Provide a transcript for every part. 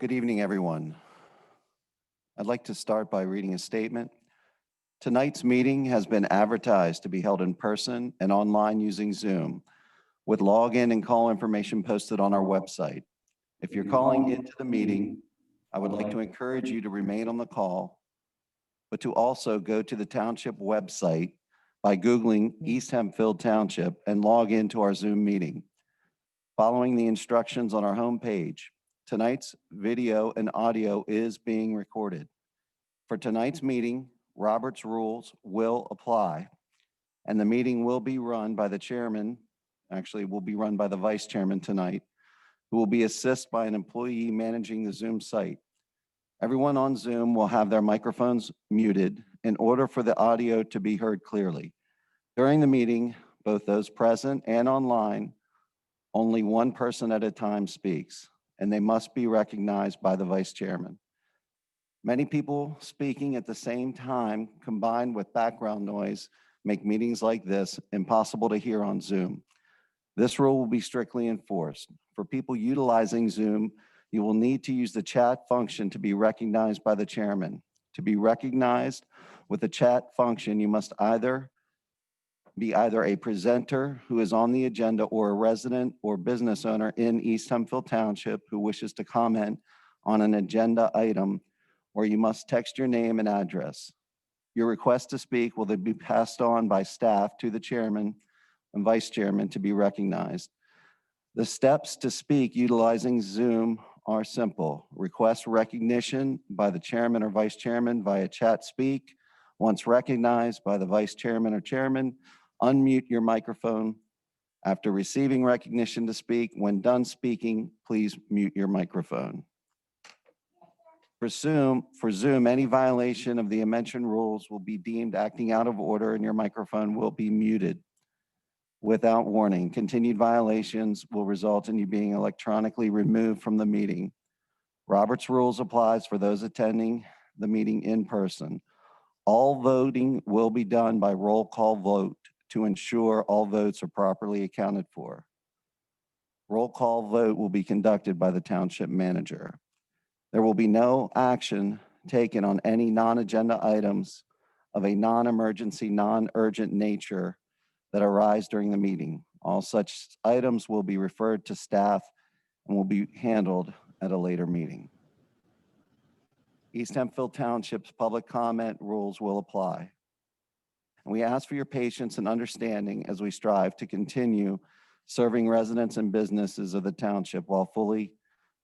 Good evening, everyone. I'd like to start by reading a statement. Tonight's meeting has been advertised to be held in person and online using Zoom, with login and call information posted on our website. If you're calling into the meeting, I would like to encourage you to remain on the call, but to also go to the township website by Googling East Hempfield Township and log into our Zoom meeting. Following the instructions on our homepage, tonight's video and audio is being recorded. For tonight's meeting, Robert's rules will apply, and the meeting will be run by the chairman, actually will be run by the vice chairman tonight, who will be assisted by an employee managing the Zoom site. Everyone on Zoom will have their microphones muted in order for the audio to be heard clearly. During the meeting, both those present and online, only one person at a time speaks, and they must be recognized by the vice chairman. Many people speaking at the same time, combined with background noise, make meetings like this impossible to hear on Zoom. This rule will be strictly enforced. For people utilizing Zoom, you will need to use the chat function to be recognized by the chairman. To be recognized with the chat function, you must be either a presenter who is on the agenda or a resident or business owner in East Hempfield Township who wishes to comment on an agenda item, or you must text your name and address. Your request to speak will then be passed on by staff to the chairman and vice chairman to be recognized. The steps to speak utilizing Zoom are simple. Request recognition by the chairman or vice chairman via chat speak. Once recognized by the vice chairman or chairman, unmute your microphone. After receiving recognition to speak, when done speaking, please mute your microphone. For Zoom, any violation of the mentioned rules will be deemed acting out of order and your microphone will be muted without warning. Continued violations will result in you being electronically removed from the meeting. Robert's rules applies for those attending the meeting in person. All voting will be done by roll call vote to ensure all votes are properly accounted for. Roll call vote will be conducted by the township manager. There will be no action taken on any non-agenda items of a non-emergency, non-urgent nature that arise during the meeting. All such items will be referred to staff and will be handled at a later meeting. East Hempfield Township's public comment rules will apply. And we ask for your patience and understanding as we strive to continue serving residents and businesses of the township while fully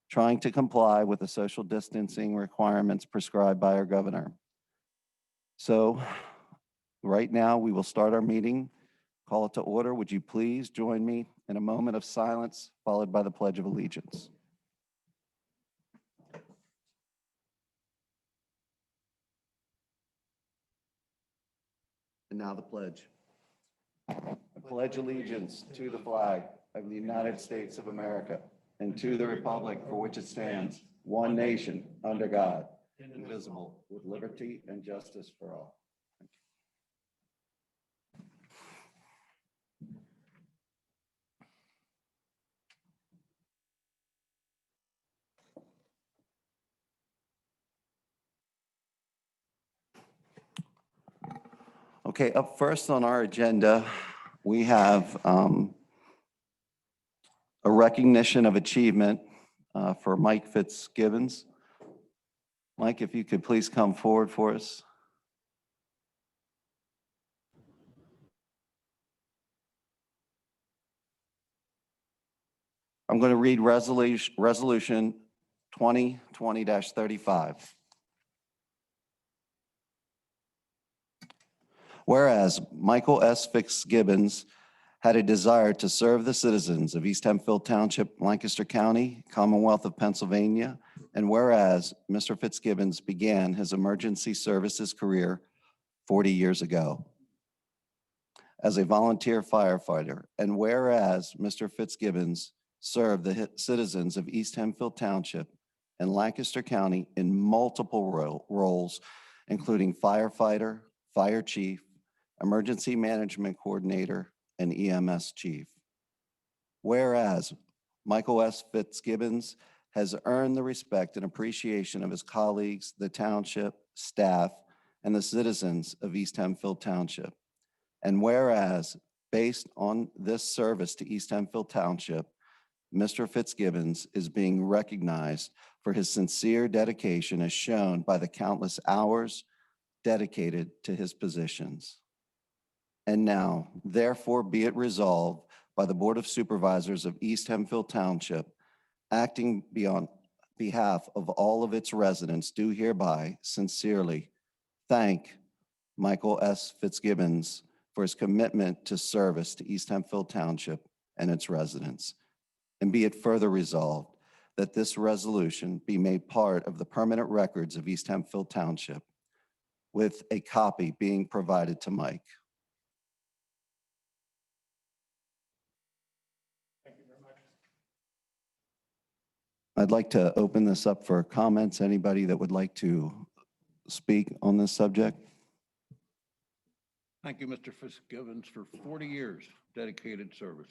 trying to comply with the social distancing requirements prescribed by our governor. So right now we will start our meeting. Call it to order. Would you please join me in a moment of silence followed by the Pledge of Allegiance. And now the pledge. I pledge allegiance to the flag of the United States of America and to the republic for which it stands, one nation, under God, indivisible, with liberty and justice for all. Okay, up first on our agenda, we have a recognition of achievement for Mike Fitzgibbons. Mike, if you could please come forward for us. I'm going to read resolution 2020-35. Whereas Michael S. Fitzgibbons had a desire to serve the citizens of East Hempfield Township, Lancaster County, Commonwealth of Pennsylvania, and whereas Mr. Fitzgibbons began his emergency services career 40 years ago as a volunteer firefighter, and whereas Mr. Fitzgibbons served the citizens of East Hempfield Township and Lancaster County in multiple roles, including firefighter, fire chief, emergency management coordinator, and EMS chief. Whereas Michael S. Fitzgibbons has earned the respect and appreciation of his colleagues, the township, staff, and the citizens of East Hempfield Township. And whereas, based on this service to East Hempfield Township, Mr. Fitzgibbons is being recognized for his sincere dedication as shown by the countless hours dedicated to his positions. And now, therefore, be it resolved by the Board of Supervisors of East Hempfield Township, acting on behalf of all of its residents, do hereby sincerely thank Michael S. Fitzgibbons for his commitment to service to East Hempfield Township and its residents. And be it further resolved that this resolution be made part of the permanent records of East Hempfield Township, with a copy being provided to Mike. Thank you very much. I'd like to open this up for comments. Anybody that would like to speak on this subject? Thank you, Mr. Fitzgibbons, for 40 years dedicated service.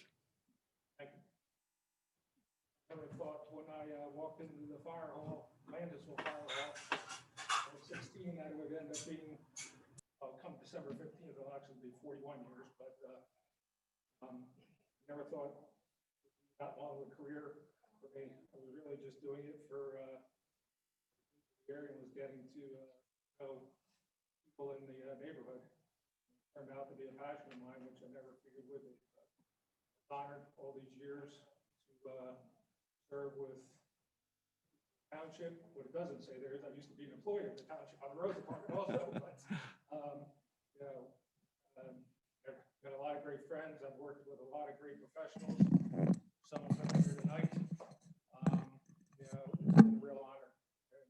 Thank you. I never thought when I walked into the fire hall, Landisville Fire Hall, I was 16, that it would end up being, come December 15th, it'll actually be 41 years, but never thought that long of a career for me. I was really just doing it for the area and was getting to know people in the neighborhood. It turned out to be a passion of mine, which I never figured would be. I'm honored all these years to serve with township. What it doesn't say there is I used to be an employee of the township on the road department also, but you know, I've got a lot of great friends. I've worked with a lot of great professionals. Some of them are here tonight. You know, it's been a real honor. And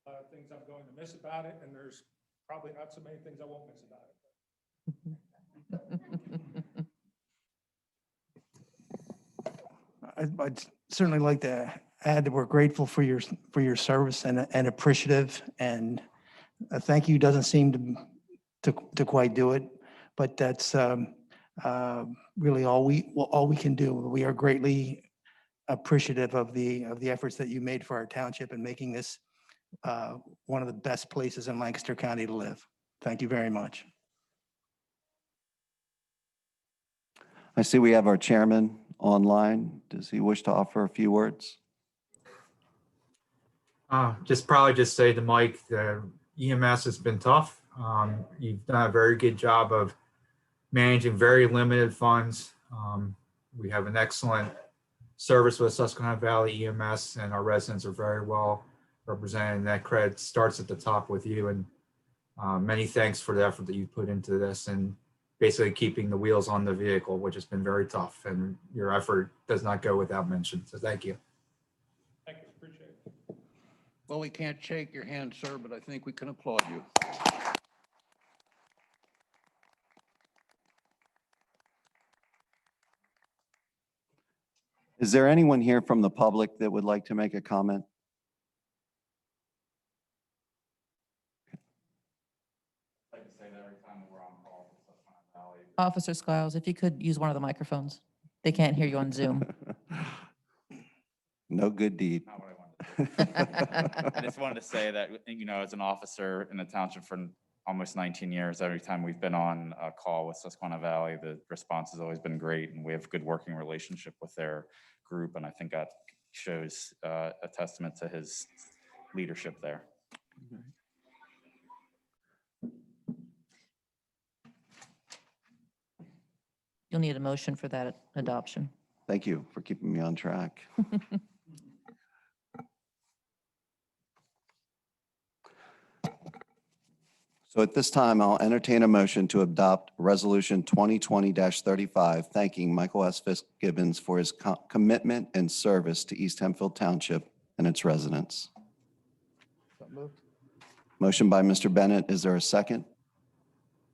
a lot of things I'm going to miss about it, and there's probably not so many things I won't miss about it. I'd certainly like to add that we're grateful for your service and appreciative, and a thank you doesn't seem to quite do it, but that's really all we can do. We are greatly appreciative of the efforts that you made for our township and making this one of the best places in Lancaster County to live. Thank you very much. I see we have our chairman online. Does he wish to offer a few words? Just say to Mike, the EMS has been tough. You've done a very good job of managing very limited funds. We have an excellent service with Susquehanna Valley EMS, and our residents are very well represented. And that credit starts at the top with you. And many thanks for the effort that you put into this and basically keeping the wheels on the vehicle, which has been very tough. And your effort does not go without mention. So thank you. Thank you. Appreciate it. Well, we can't shake your hand, sir, but I think we can applaud you. Is there anyone here from the public that would like to make a comment? I'd like to say that every time we're on call for Susquehanna Valley. Officer Skiles, if you could use one of the microphones. They can't hear you on Zoom. No good deed. Not what I wanted to do. I just wanted to say that, you know, as an officer in the township for almost 19 years, every time we've been on a call with Susquehanna Valley, the response has always been great, and we have a good working relationship with their group, and I think that shows a testament to his leadership there. You'll need a motion for that adoption. Thank you for keeping me on track. So at this time, I'll entertain a motion to adopt Resolution 2020-35, thanking Michael S. Fitzgibbons for his commitment and service to East Hempfield Township and its residents. So moved. Motion by Mr. Bennett. Is there a second?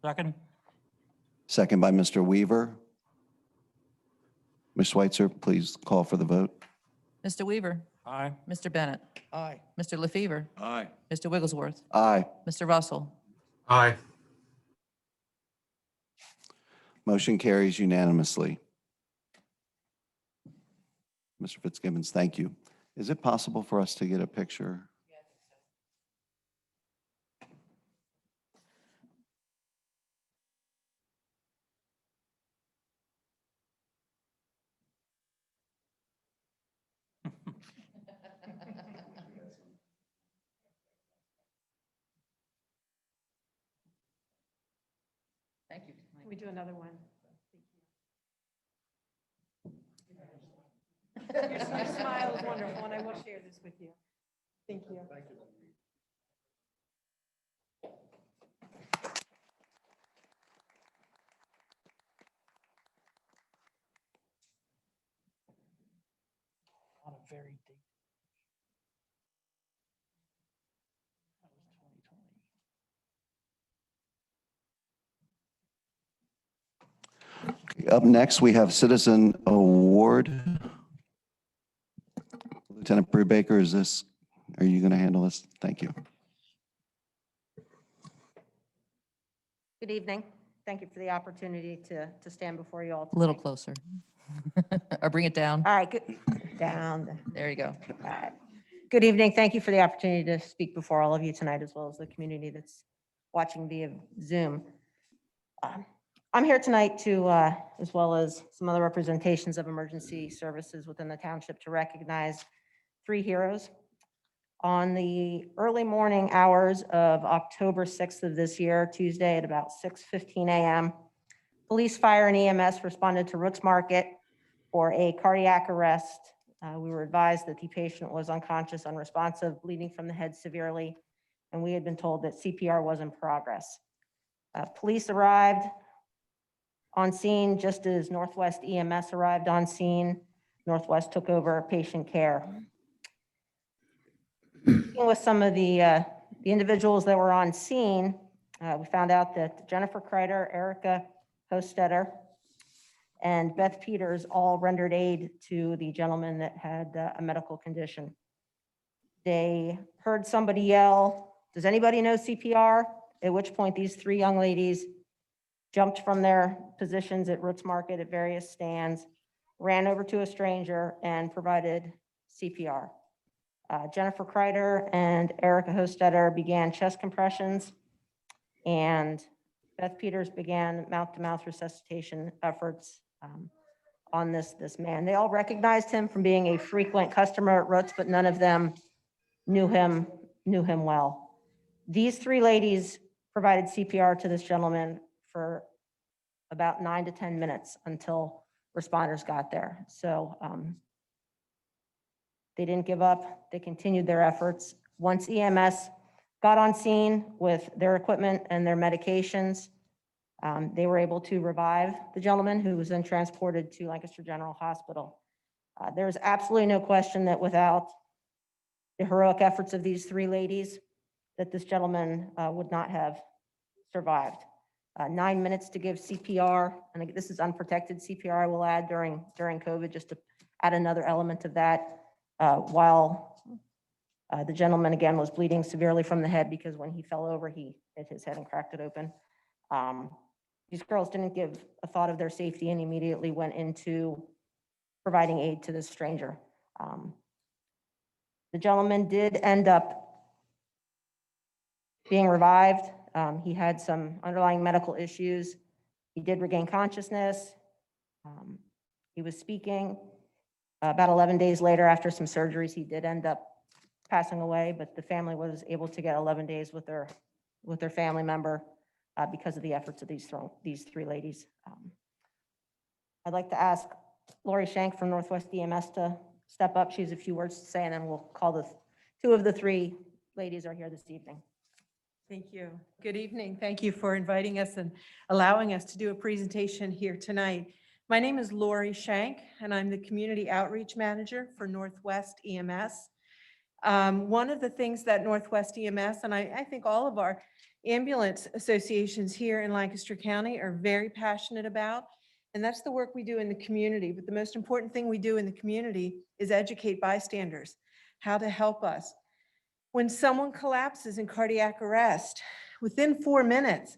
Second. Second by Mr. Weaver. Ms. Schweitzer, please call for the vote. Mr. Weaver. Aye. Mr. Bennett. Aye. Mr. LaFever. Aye. Mr. Wigglesworth. Aye. Mr. Russell. Aye. Motion carries unanimously. Mr. Fitzgibbons, thank you. Is it possible for us to get a picture? Thank you. Can we do another one? Your smile is wonderful, and I will share this with you. Thank you. On a very deep. That was 2020. Up next, we have Citizen Award. Lieutenant Brubaker, are you going to handle this? Thank you. Good evening. Thank you for the opportunity to stand before you all. A little tonight. closer. Or bring it down. All right, good. Down. There you go. All right. Good evening. Thank you for the opportunity to speak before all of you tonight, as well as the community that's watching via Zoom. I'm here tonight to, as well as some other representations of emergency services within the township, to recognize 3 heroes. On the early morning hours of October 6th of this year, Tuesday at about 6:15 a.m., police, fire, and EMS responded to Rooks Market for a cardiac arrest. We were advised that the patient was unconscious, unresponsive, bleeding from the head severely, and we had been told that CPR was in progress. Police arrived on scene just as Northwest EMS arrived on scene. Northwest took over patient care. Speaking with some of the individuals that were on scene, we found out that Jennifer Kreider, Erica Hostetter, and Beth Peters all rendered aid to the gentleman that had a medical condition. They heard somebody yell, "Does anybody know CPR?" At which point these 3 young ladies jumped from their positions at Rooks Market at various stands, ran over to a stranger and provided CPR. Jennifer Kreider and Erica Hostetter began chest compressions, and Beth Peters began mouth-to-mouth resuscitation efforts on this man. They all recognized him from being a frequent customer at Roots, but none of them knew him well. These 3 ladies provided CPR to this gentleman for about 9 to 10 minutes until responders got there. So they didn't give up. They continued their efforts. Once EMS got on scene with their equipment and their medications, they were able to revive the gentleman, who was then transported to Lancaster General Hospital. There's absolutely no question that without the heroic efforts of these 3 ladies, that this gentleman would not have survived. 9 minutes to give CPR, and this is unprotected CPR, I will add, during COVID, just to add another element of that, while the gentleman, again, was bleeding severely from the head, because when he fell over, he hit his head and cracked it open. These girls didn't give a thought of their safety and immediately went into providing aid to this stranger. The gentleman did end up being revived. He had some underlying medical issues. He did regain consciousness. He was speaking. About 11 days later, after some surgeries, he did end up passing away, but the family was able to get 11 days with their family member because of the efforts of these 3 ladies. I'd like to ask Lori Shank from Northwest EMS to step up. She has a few words to say, and then we'll call 2 of the 3 ladies are here this evening. Thank you. Good evening. Thank you for inviting us and allowing us to do a presentation here tonight. My name is Lori Shank, and I'm the Community Outreach Manager for Northwest EMS. One of the things that Northwest EMS, and I think all of our ambulance associations here in Lancaster County are very passionate about, and that's the work we do in the community. But the most important thing we do in the community is educate bystanders how to help us. When someone collapses in cardiac arrest, within 4 minutes,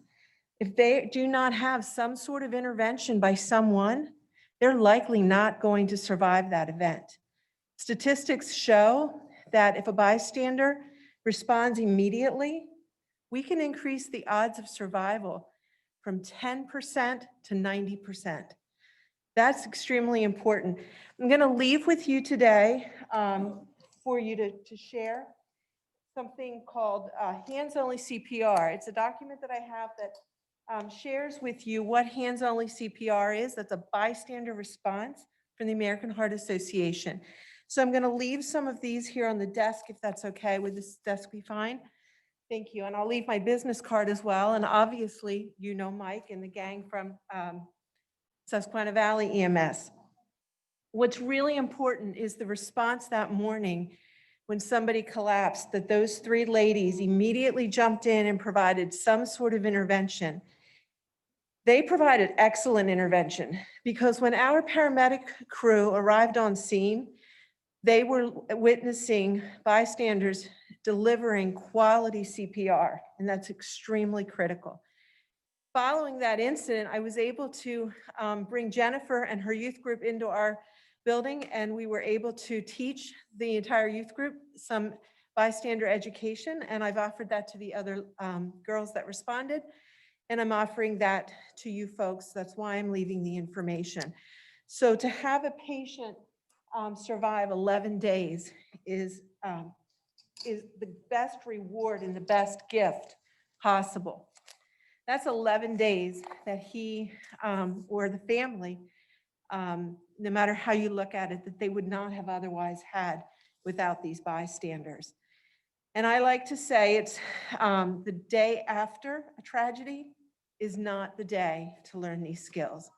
if they do not have some sort of intervention by someone, they're likely not going to survive that event. Statistics show that if a bystander responds immediately, we can increase the odds of survival from 10% to 90%. That's extremely important. I'm going to leave with you today for you to share something called hands-only CPR. It's a document that I have that shares with you what hands-only CPR is. That's a bystander response from the American Heart Association. So I'm going to leave some of these here on the desk, if that's okay. Would this desk be fine? Thank you. And I'll leave my business card as well. And obviously, you know Mike and the gang from Susquehanna Valley EMS. What's really important is the response that morning when somebody collapsed, that those 3 ladies immediately jumped in and provided some sort of intervention. They provided excellent intervention because when our paramedic crew arrived on scene, they were witnessing bystanders delivering quality CPR, and that's extremely critical. Following that incident, I was able to bring Jennifer and her youth group into our building, and we were able to teach the entire youth group some bystander education, and I've offered that to the other girls that responded, and I'm offering that to you folks. That's why I'm leaving the information. So to have a patient survive 11 days is the best reward and the best gift possible. That's 11 days that he or the family, no matter how you look at it, that they would not have otherwise had without these bystanders. And I like to say it's the day after a tragedy is not the day to learn these skills.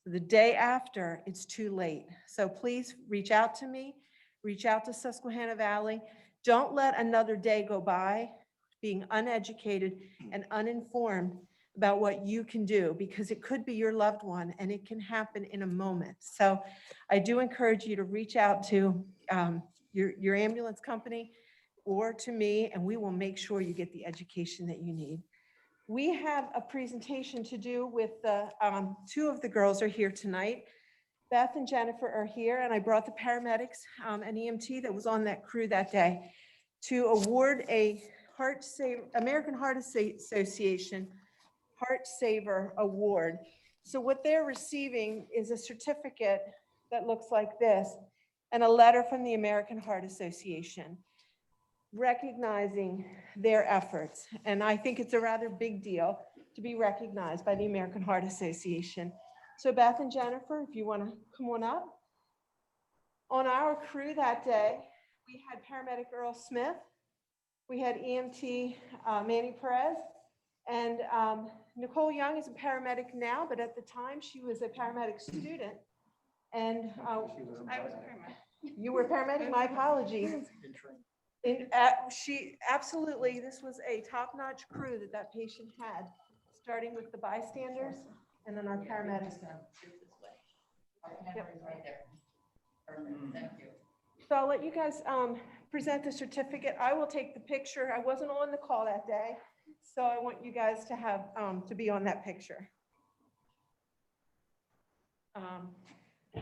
The day after, it's too late. So please reach out to me, reach out to Susquehanna Valley. Don't let another day go by being uneducated and uninformed about what you can do, because it could be your loved one and it can happen in a moment. So I do encourage you to reach out to your ambulance company or to me, and we will make sure you get the education that you need. We have a presentation to do with the 2 of the girls are here tonight. Beth and Jennifer are here, and I brought the paramedics and EMT that was on that crew that day to award a American Heart Association Heart Saver Award. So what they're receiving is a certificate that looks like this and a letter from the American Heart Association recognizing their efforts. And I think it's a rather big deal to be recognized by the American Heart Association. So Beth and Jennifer, if you want to come on up. On our crew that day, we had paramedic Earl Smith, we had EMT Manny Perez, and Nicole Young is a paramedic now, but at the time she was a paramedic student. And I was a paramedic. You were a paramedic? My apologies. And she absolutely, this was a top-notch crew that patient had, starting with the bystanders and then our paramedics. Yep. Thank you. So I'll let you guys present the certificate. I will take the picture. I wasn't on the call that day, so I want you guys to have to be on that picture.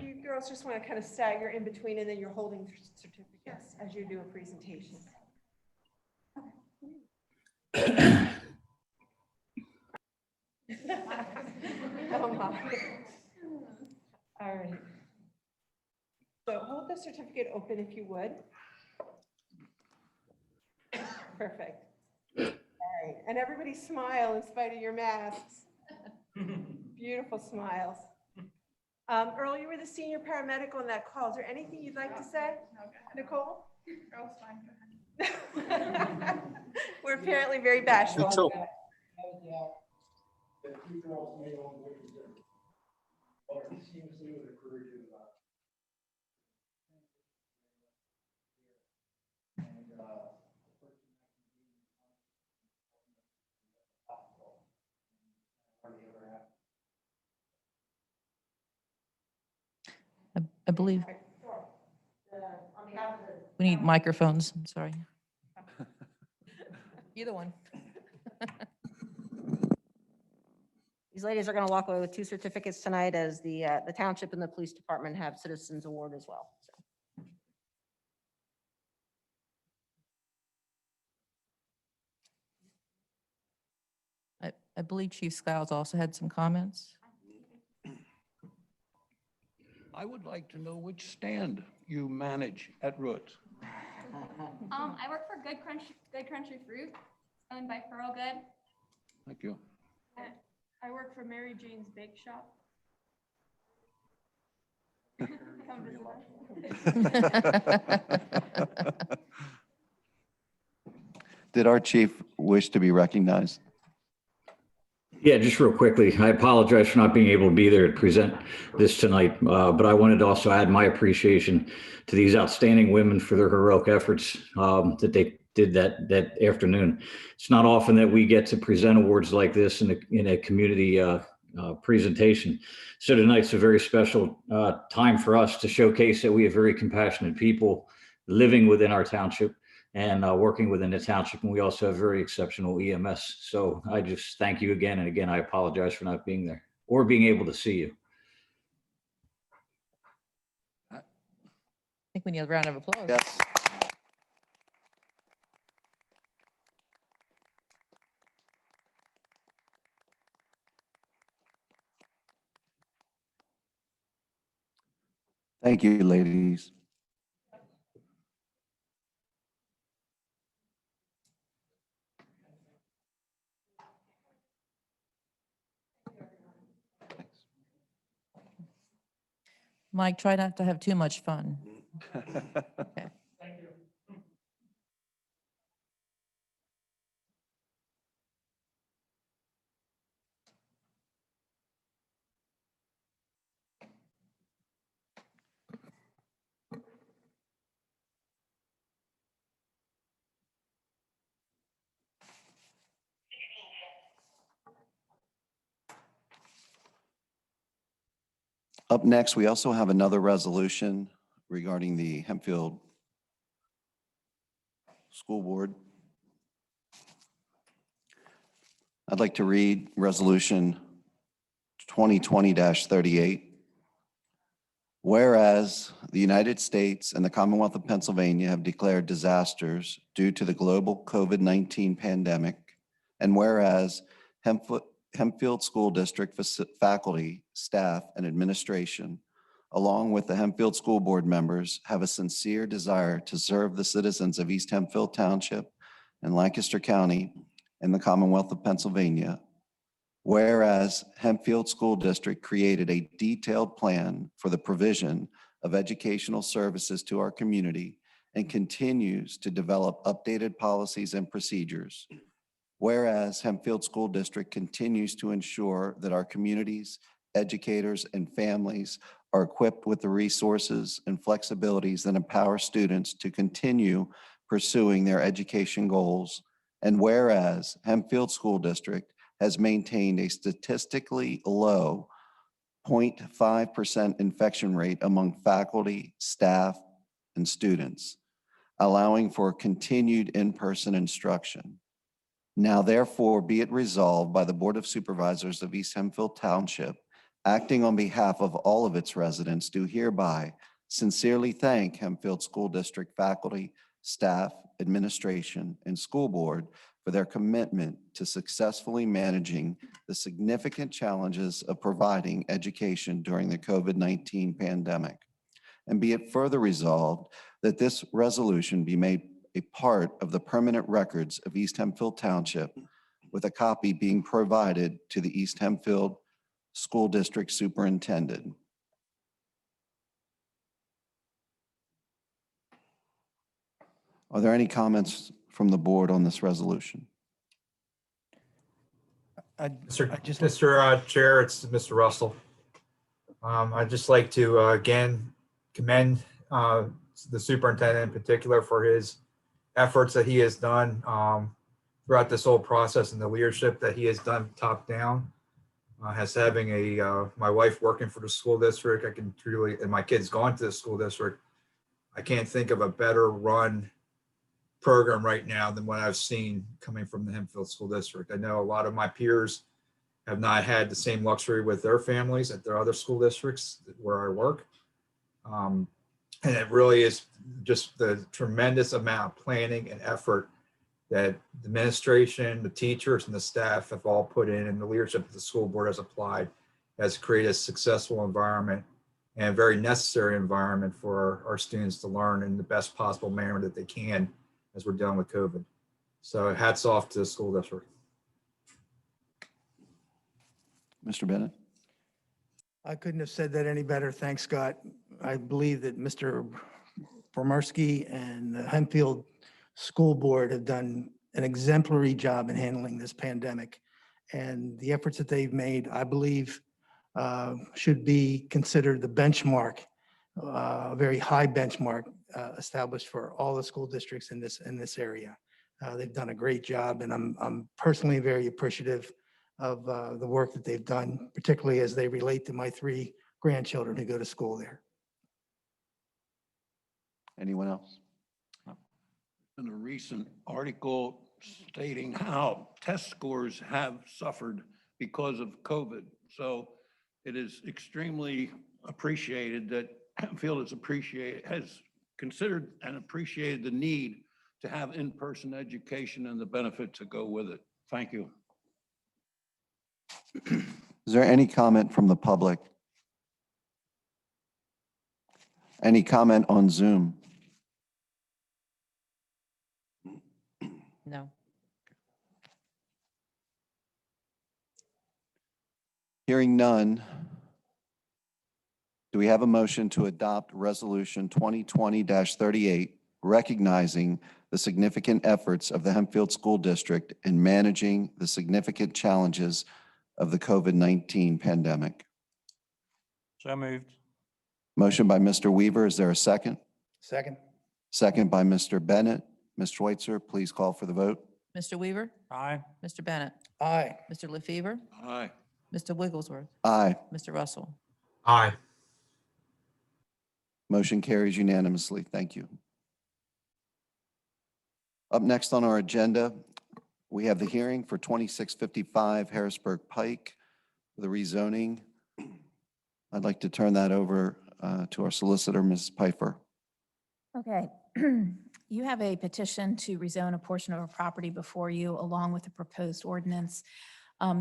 You girls just want to kind of stagger in between, and then you're holding certificates as you do a presentation. Oh my. All right. So hold the certificate open if you would. Perfect. All right. And everybody smile in spite of your masks. Beautiful smiles. Earl, you were the senior paramedic on that call. Is there anything you'd like to say? Nicole? Earl's fine. We're apparently very bashful. I believe we need microphones. I'm sorry. Either one. These ladies are going to walk away with 2 certificates tonight, as the township and the police department have citizens award as well. So. I believe Chief Skiles also had some comments. I would like to know which stand you manage at Roots. I work for Good Country Fruit, owned by Pearl Good. Thank you. I work for Mary Jane's Bake Shop. Come visit us. Did our chief wish to be recognized? Yeah, just real quickly, I apologize for not being able to be there to present this tonight, but I wanted to also add my appreciation to these outstanding women for their heroic efforts that they did that afternoon. It's not often that we get to present awards like this in a community presentation. So tonight's a very special time for us to showcase that we have very compassionate people living within our township and working within the township. And we also have very exceptional EMS. So I just thank you again. And again, I apologize for not being there or being able to see you. I think we need a round of applause. Yes. Thank you, ladies. Mike, try not to have too much fun. Okay. Thank you. Up next, we also have another resolution regarding the Hempfield School Board. I'd like to read Resolution 2020-38. Whereas the United States and the Commonwealth of Pennsylvania have declared disasters due to the global COVID-19 pandemic, and whereas Hempfield School District faculty, staff, and administration, along with the Hempfield School Board members, have a sincere desire to serve the citizens of East Hempfield Township and Lancaster County and the Commonwealth of Pennsylvania. Whereas Hempfield School District created a detailed plan for the provision of educational services to our community and continues to develop updated policies and procedures. Whereas Hempfield School District continues to ensure that our communities, educators, and families are equipped with the resources and flexibilities that empower students to continue pursuing their education goals. And whereas Hempfield School District has maintained a statistically low 0.5% infection rate among faculty, staff, and students, allowing for continued in-person instruction. Now therefore be it resolved by the Board of Supervisors of East Hempfield Township, acting on behalf of all of its residents, do hereby sincerely thank Hempfield School District faculty, staff, administration, and school board for their commitment to successfully managing the significant challenges of providing education during the COVID-19 pandemic. And be it further resolved that this resolution be made a part of the permanent records of East Hempfield Township, with a copy being provided to the East Hempfield School District Superintendent. Are there any comments from the board on this resolution? Mr. Chair, it's Mr. Russell. I'd just like to again commend the superintendent in particular for his efforts that he has done throughout this whole process and the leadership that he has done top down. As having my wife working for the school district, I can truly, and my kids going to the school district, I can't think of a better run program right now than what I've seen coming from the Hempfield School District. I know a lot of my peers have not had the same luxury with their families at their other school districts where I work. And it really is just the tremendous amount of planning and effort that the administration, the teachers, and the staff have all put in, and the leadership of the school board has applied, has created a successful environment and a very necessary environment for our students to learn in the best possible manner that they can as we're dealing with COVID. So hats off to the school district. Mr. Bennett? I couldn't have said that any better. Thanks, Scott. I believe that Mr. Pomersky and the Hempfield School Board have done an exemplary job in handling this pandemic. And the efforts that they've made, I believe, should be considered the benchmark, a very high benchmark established for all the school districts in this area. They've done a great job, and I'm personally very appreciative of the work that they've done, particularly as they relate to my 3 grandchildren who go to school there. Anyone else? In a recent article stating how test scores have suffered because of COVID. So it is extremely appreciated that Hempfield has considered and appreciated the need to have in-person education and the benefits that go with it. Thank you. Is there any comment from the public? Any comment on Zoom? No. Hearing none, do we have a motion to adopt Resolution 2020-38, recognizing the significant efforts of the Hempfield School District in managing the significant challenges of the COVID-19 pandemic? So moved. Motion by Mr. Weaver. Is there a second? Second. Second by Mr. Bennett. Ms. Schweitzer, please call for the vote. Mr. Weaver? Aye. Mr. Bennett? Aye. Mr. LaFever? Aye. Mr. Wigglesworth? Aye. Mr. Russell? Aye. Motion carries unanimously. Thank you. Up next on our agenda, we have the hearing for 2655 Harrisburg Pike, the rezoning. I'd like to turn that over to our solicitor, Ms. Pfeiffer. Okay. You have a petition to rezone a portion of a property before you, along with the proposed ordinance.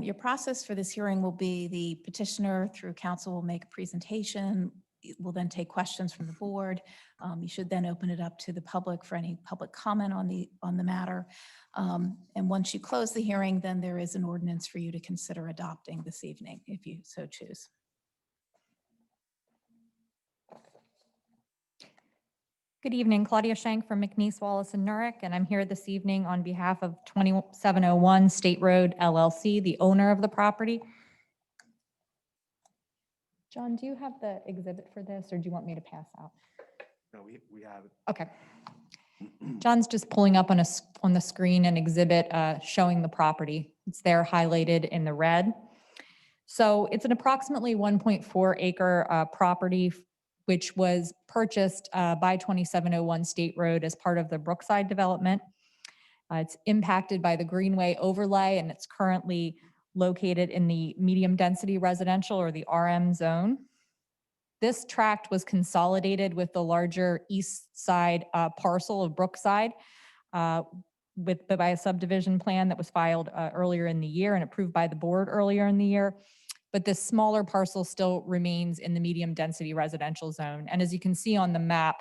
Your process for this hearing will be the petitioner through council will make a presentation. We'll then take questions from the board. You should then open it up to the public for any public comment on the matter. And once you close the hearing, then there is an ordinance for you to consider adopting this evening, if you so choose. Good evening, Claudia Schenk from McNeese, Wallace and Nurick, and I'm here this evening on behalf of 2701 State Road LLC, the owner of the property. John, do you have the exhibit for this, or do you want me to pass out? No, we have it. Okay. John's just pulling up on the screen an exhibit showing the property. It's there highlighted in the red. So it's an approximately 1.4 acre property which was purchased by 2701 State Road as part of the Brookside development. It's impacted by the Greenway overlay, and it's currently located in the medium density residential, or the RM zone. This tract was consolidated with the larger east side parcel of Brookside by a subdivision plan that was filed earlier in the year and approved by the board earlier in the year. But this smaller parcel still remains in the medium density residential zone. And as you can see on the map,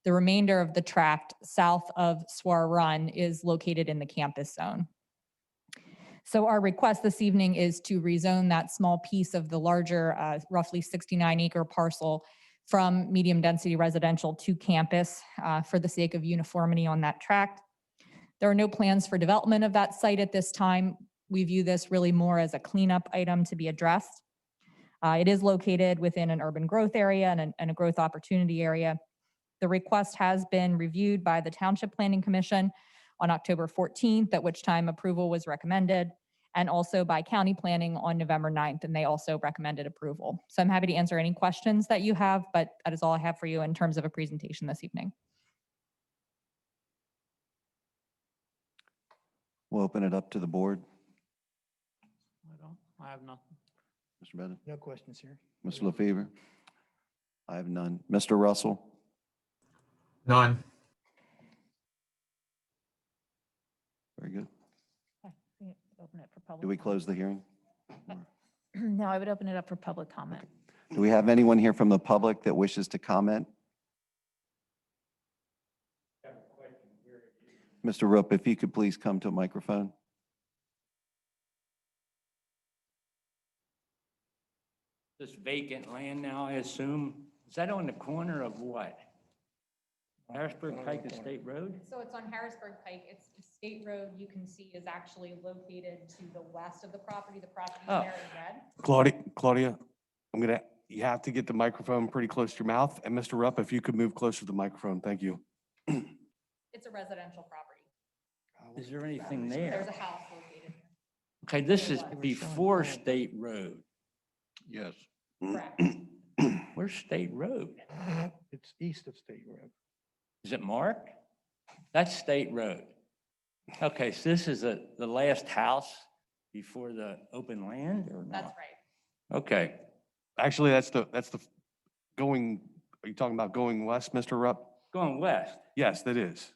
the remainder of the tract south of Swar Run is located in the campus zone. So our request this evening is to rezone that small piece of the larger, roughly 69 acre parcel from medium density residential to campus for the sake of uniformity on that tract. There are no plans for development of that site at this time. We view this really more as a cleanup item to be addressed. It is located within an urban growth area and a growth opportunity area. The request has been reviewed by the Township Planning Commission on October 14th, at which time approval was recommended, and also by County Planning on November 9th, and they also recommended approval. So I'm happy to answer any questions that you have, but that is all I have for you in terms of a presentation this evening. We'll open it up to the board. I have nothing. Mr. Bennett? No questions here. Mr. LaFever? I have none. Mr. Russell? None. Open it for public Do we comment. close the hearing? No, I would open it up for public comment. Do we have anyone here from the public that wishes to comment? Mr. Rupp, if you could please come to a microphone. This vacant land now, I assume, is that on the corner of what? Harrisburg Pike and State Road? So it's on Harrisburg Pike. It's State Road, you can see, is actually located to the west of the property. The property is Oh. there in red. Claudia, you have to get the microphone pretty close to your mouth. And Mr. Rupp, if you could move closer to the microphone, thank you. It's a residential property. Is there anything There's there? a house located Okay, this is before State Road. Yes. there. Correct. Where's State Road? It's east of State Road. Is it marked? That's State Road. Okay, so this is the last house before the open land or That's not? right. Okay, Actually, that's the going, are you talking about going west, Mr. Rupp? going west. Yes, that is.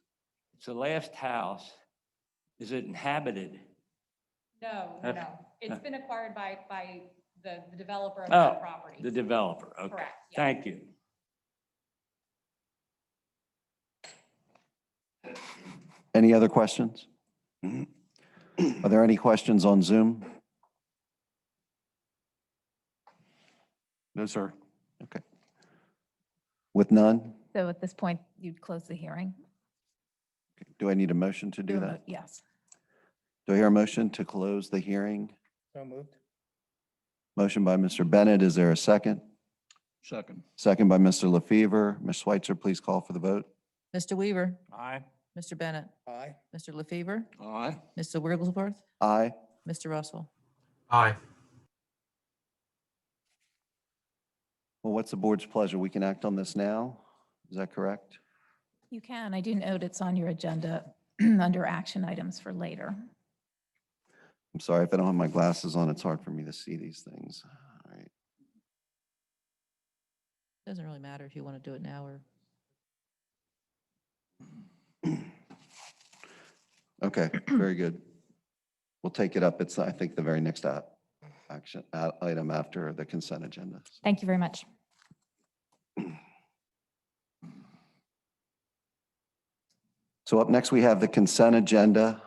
It's the last house. Is it inhabited? No, Uh, It's been acquired by the developer of Oh, that property. the developer, okay. Correct, yeah. Thank you. Any other questions? Are there any questions on Zoom? No, sir. Okay. With none, So at this point, you'd close the hearing? do I need a motion to do Do a that? Yes. Do I hear a motion to close the hearing? So moved. Motion by Mr. Bennett. Is there a second? Second. Second by Mr. LaFever. Ms. Schweitzer, please call for the vote. Mr. Weaver, Aye. Mr. Bennett, Aye. Mr. LaFever, Aye. Mr. Wigglesworth, Aye. Mr. Russell. Aye. Well, what's the board's pleasure? We can act on this now? Is that correct? You can. I do note it's on your agenda under action items for later. I'm sorry, if I don't have my glasses on, it's hard for me to see these things. All right. Doesn't really matter if you want to do it now or. Okay, very good. We'll take it up. It's, I think, the very next item after the consent agenda. Thank you very much. So up next, we have the consent agenda.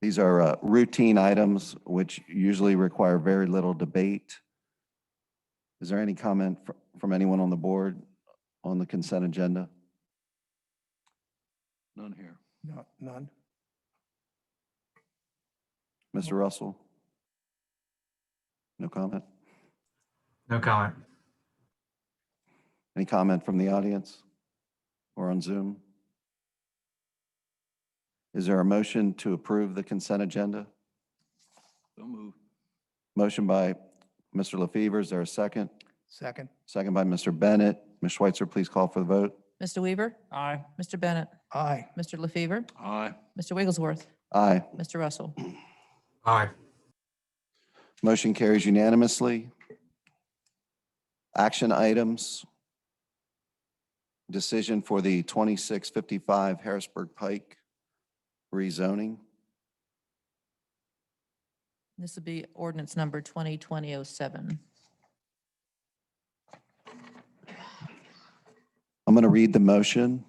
These are routine items which usually require very little debate. Is there any comment from anyone on the board on the consent agenda? None here. No, none. Mr. Russell? No comment? No comment. Any comment from the audience or on Zoom? Is there a motion to approve the consent agenda? So moved. Motion by Mr. LaFever. Is there a second? Second. Second by Mr. Bennett. Ms. Schweitzer, please call for the vote. Mr. Weaver, Aye. Mr. Bennett, Aye. Mr. LaFever, Aye. Mr. Wigglesworth, Aye. Mr. Russell. Aye. Motion carries unanimously. Action items. Decision for the 2655 Harrisburg Pike rezoning. This would be ordinance number 2020-07. I'm going to read the motion.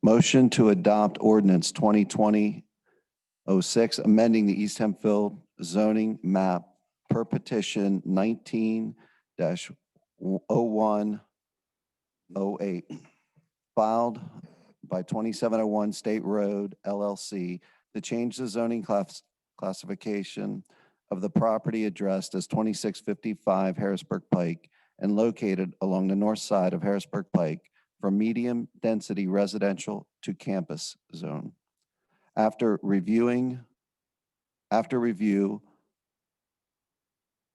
Motion to adopt ordinance 2020-06, amending the East Hempfield zoning map per petition 19-0108, filed by 2701 State Road LLC to change the zoning classification of the property addressed as 2655 Harrisburg Pike and located along the north side of Harrisburg Pike from medium-density residential to campus zone. After review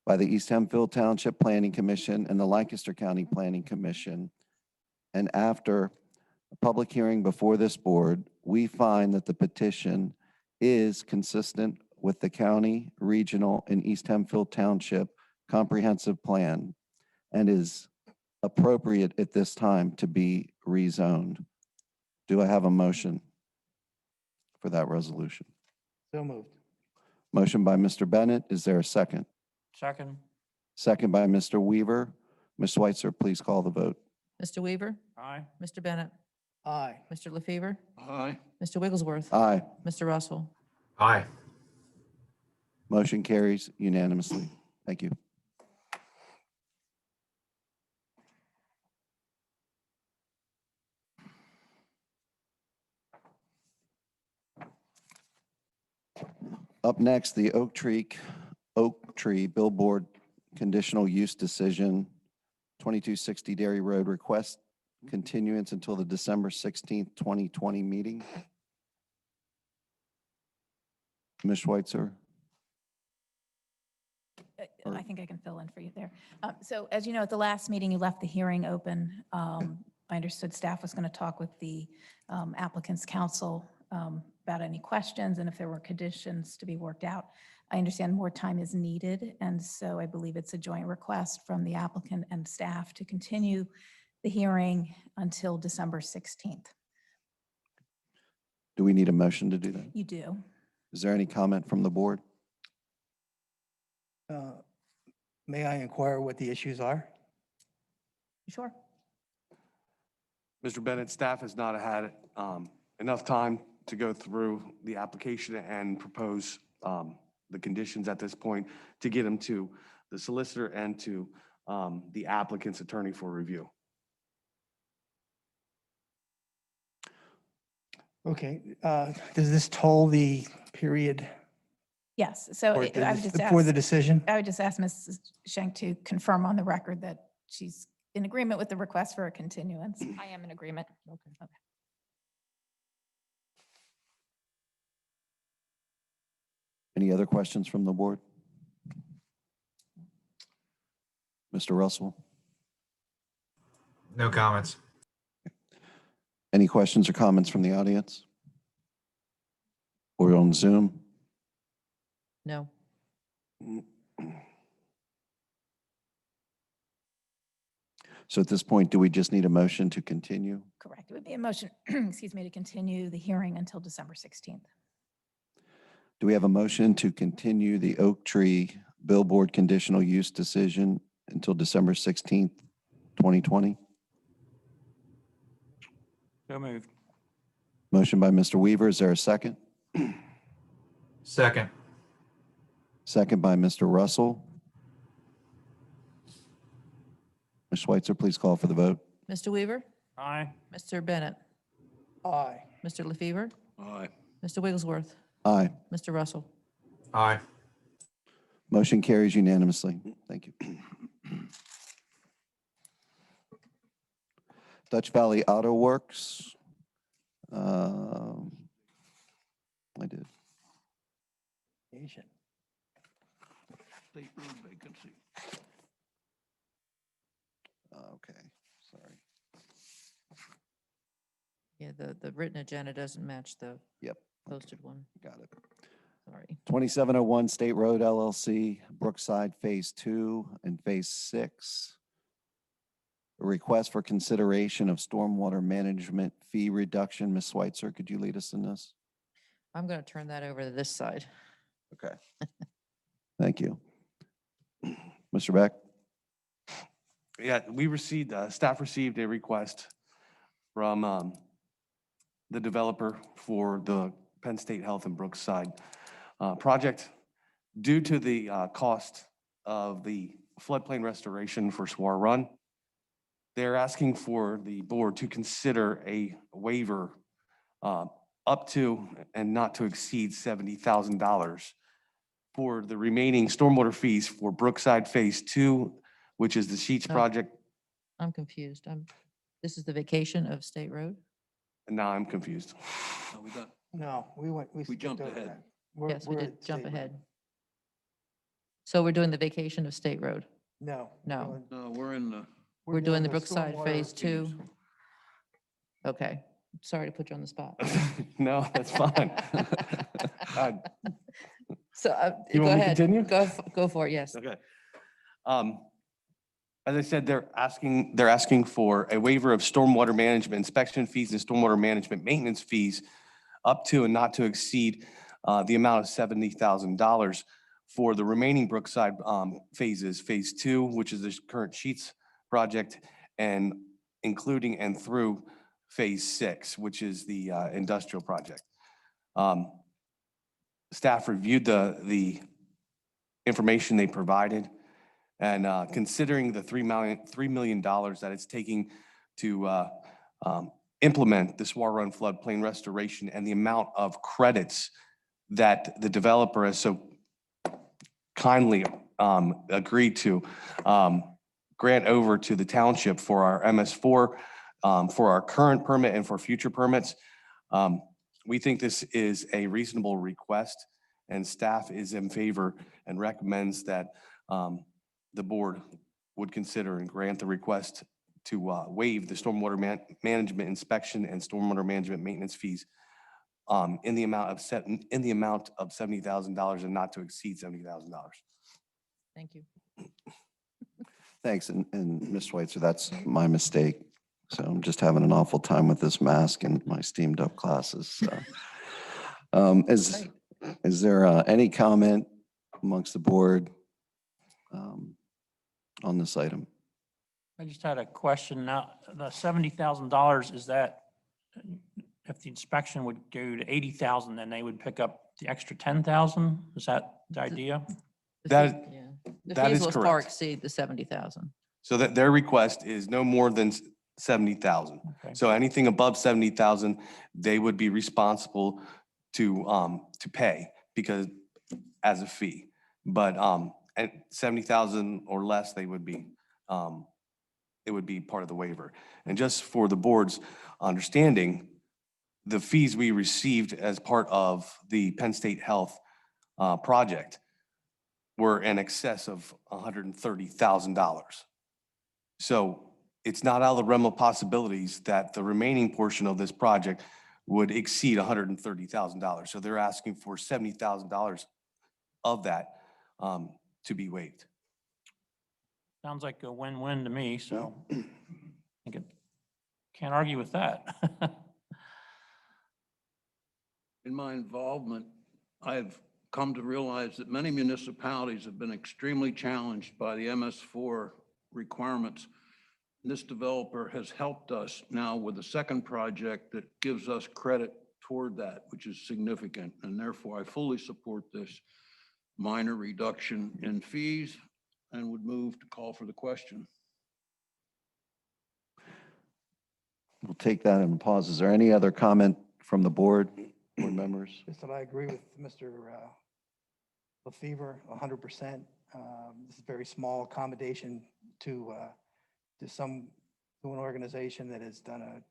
by the East Hempfield Township Planning Commission and the Lancaster County Planning Commission, and after a public hearing before this board, we find that the petition is consistent with the county, regional, and East Hempfield Township comprehensive plan and is appropriate at this time to be rezoned. Do I have a motion for that resolution? So moved. Motion by Mr. Bennett. Is there a second? Second. Second by Mr. Weaver. Ms. Schweitzer, please call the vote. Mr. Weaver, Aye. Mr. Bennett, Aye. Mr. LaFever, Aye. Mr. Wigglesworth, Aye. Mr. Russell. Aye. Motion carries unanimously. Thank you. Up next, the Oak Tree Billboard Conditional Use Decision, 2260 Dairy Road, request continuance until the December 16th, 2020 meeting. Ms. Schweitzer? I think I can fill in for you there. So as you know, at the last meeting, you left the hearing open. I understood staff was going to talk with the applicant's counsel about any questions and if there were conditions to be worked out. I understand more time is needed, and so I believe it's a joint request from the applicant and staff to continue the hearing until December 16th. Do we need a motion to do that? You do. Is there any comment from the board? May I inquire what the issues are? Sure. Mr. Bennett, staff has not had enough time to go through the application and propose the conditions at this point to get them to the solicitor and to the applicant's attorney for review. Okay, does this toll the period Yes, so for I would just for the ask, decision? I would just ask Mrs. Schenk to confirm on the record that she's in agreement with the request for a continuance. I am in agreement. Okay. Any other questions from the board? Mr. Russell? No comments. Any questions or comments from the audience? Or on Zoom? No. So at this point, do we just need a motion to continue? Correct. It would be a motion, excuse me, to continue the hearing until December 16th. Do we have a motion to continue the Oak Tree Billboard Conditional Use Decision until December 16th, 2020? So moved. Motion by Mr. Weaver. Is there a second? Second. Second by Mr. Russell. Ms. Schweitzer, please call for the vote. Mr. Weaver, Aye. Mr. Bennett, Aye. Mr. LaFever, Aye. Mr. Wigglesworth, Aye. Mr. Russell. Aye. Motion carries unanimously. Thank you. Dutch Valley Auto Works. I did. Asian. State road vacancy. Okay, sorry. Yeah, the written agenda doesn't match the Yep. posted one. Got it. Sorry. 2701 State Road LLC, Brookside Phase 2 and Phase 6. A request for consideration of stormwater management fee reduction. Ms. Schweitzer, could you lead us in this? I'm going to turn that over to this side. Okay. Thank you. Mr. Beck? Yeah, we received, staff received a request from the developer for the Penn State Health and Brookside project. Due to the cost of the floodplain restoration for Swar Run, they're asking for the board to consider a waiver up to and not to exceed $70,000 for the remaining stormwater fees for Brookside Phase 2, which is the Sheets No. project. I'm confused. This is the vacation of State Road? And now I'm confused. No, we got, No, we We jumped skipped over ahead. that. We're- Yes, we we're did at jump State Road. ahead. So we're doing the vacation of State Road. No. No. no, we're in the, We're doing the the Brookside stormwater Phase 2. fees. Okay. Sorry to put you on the spot. No, that's fine. So You go want me to ahead. continue? Go for it, yes. Okay. As I said, they're asking for a waiver of stormwater management inspection fees and stormwater management maintenance fees up to and not to exceed the amount of $70,000 for the remaining Brookside phases, Phase 2, which is the current Sheets project, and including and through Phase 6, which is the industrial project. Staff reviewed the information they provided, and considering the $3 million that it's taking to implement this water run floodplain restoration and the amount of credits that the developer has so kindly agreed to grant over to the township for our MS4, for our current permit and for future permits. We think this is a reasonable request, and staff is in favor and recommends that the board would consider and grant the request to waive the stormwater management inspection and stormwater management maintenance fees in the amount of $70,000 and not to exceed $70,000. Thank you. Thanks. And Ms. Schweitzer, that's my mistake. So I'm just having an awful time with this mask and my steamed up classes. So. Is there any comment amongst the board on this item? I just had a question. Now, the $70,000, is that, if the inspection would go to 80,000, then they would pick up the extra 10,000? Is that the idea? That The fees is will far correct. exceed the 70,000. So that their request is no more than 70,000. Okay. So anything above 70,000, they would be responsible to pay because as a fee. But at 70,000 or less, they would be it would be part of the waiver. And just for the board's understanding, the fees we received as part of the Penn State Health project were in excess of $130,000. So it's not out of the realm of possibilities that the remaining portion of this project would exceed $130,000. So they're asking for $70,000 of that to be waived. Sounds like a win-win to me, so I think it, can't argue with that. In my involvement, I've come to realize that many municipalities have been extremely challenged by the MS4 requirements. This developer has helped us now with a second project that gives us credit toward that, which is significant. And therefore, I fully support this minor reduction in fees and would move to call for the question. We'll take that and pause. Is there any other comment from the board members? Just that I agree with Mr. LaFever 100%. This is a very small accommodation to an organization that has done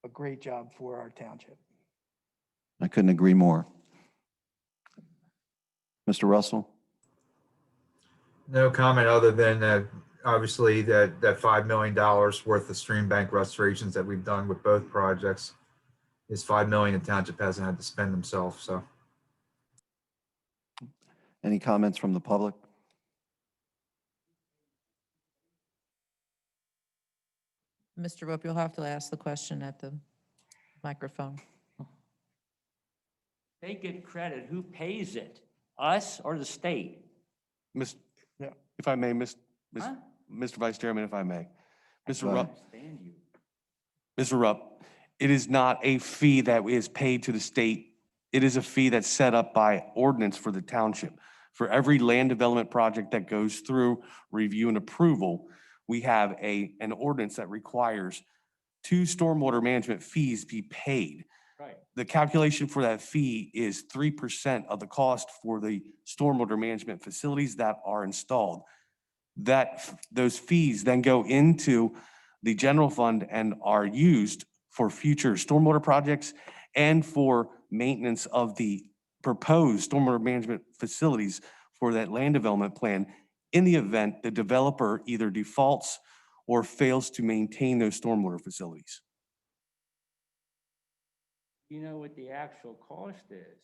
a great job for our township. I couldn't agree more. Mr. Russell? No comment other than obviously that $5 million worth of stream bank restorations that we've done with both projects is $5 million the township hasn't had to spend themselves. So, Any comments from the public? Mr. Rope, you'll have to ask the question at the microphone. They get credit. Who pays it? Us or the state? If I may, Mr. Huh? Vice Chairman, if I may. Mr. Go Rupp, Understand you. Mr. Rupp, it is not a fee that is paid to the state. It is a fee that's set up by ordinance for the township. For every land development project that goes through review and approval, we have an ordinance that requires 2 stormwater management fees be paid. Right. The calculation for that fee is 3% of the cost for the stormwater management facilities that are installed. Those fees then go into the general fund and are used for future stormwater projects and for maintenance of the proposed stormwater management facilities for that land development plan in the event the developer either defaults or fails to maintain those stormwater facilities. You know what the actual cost is?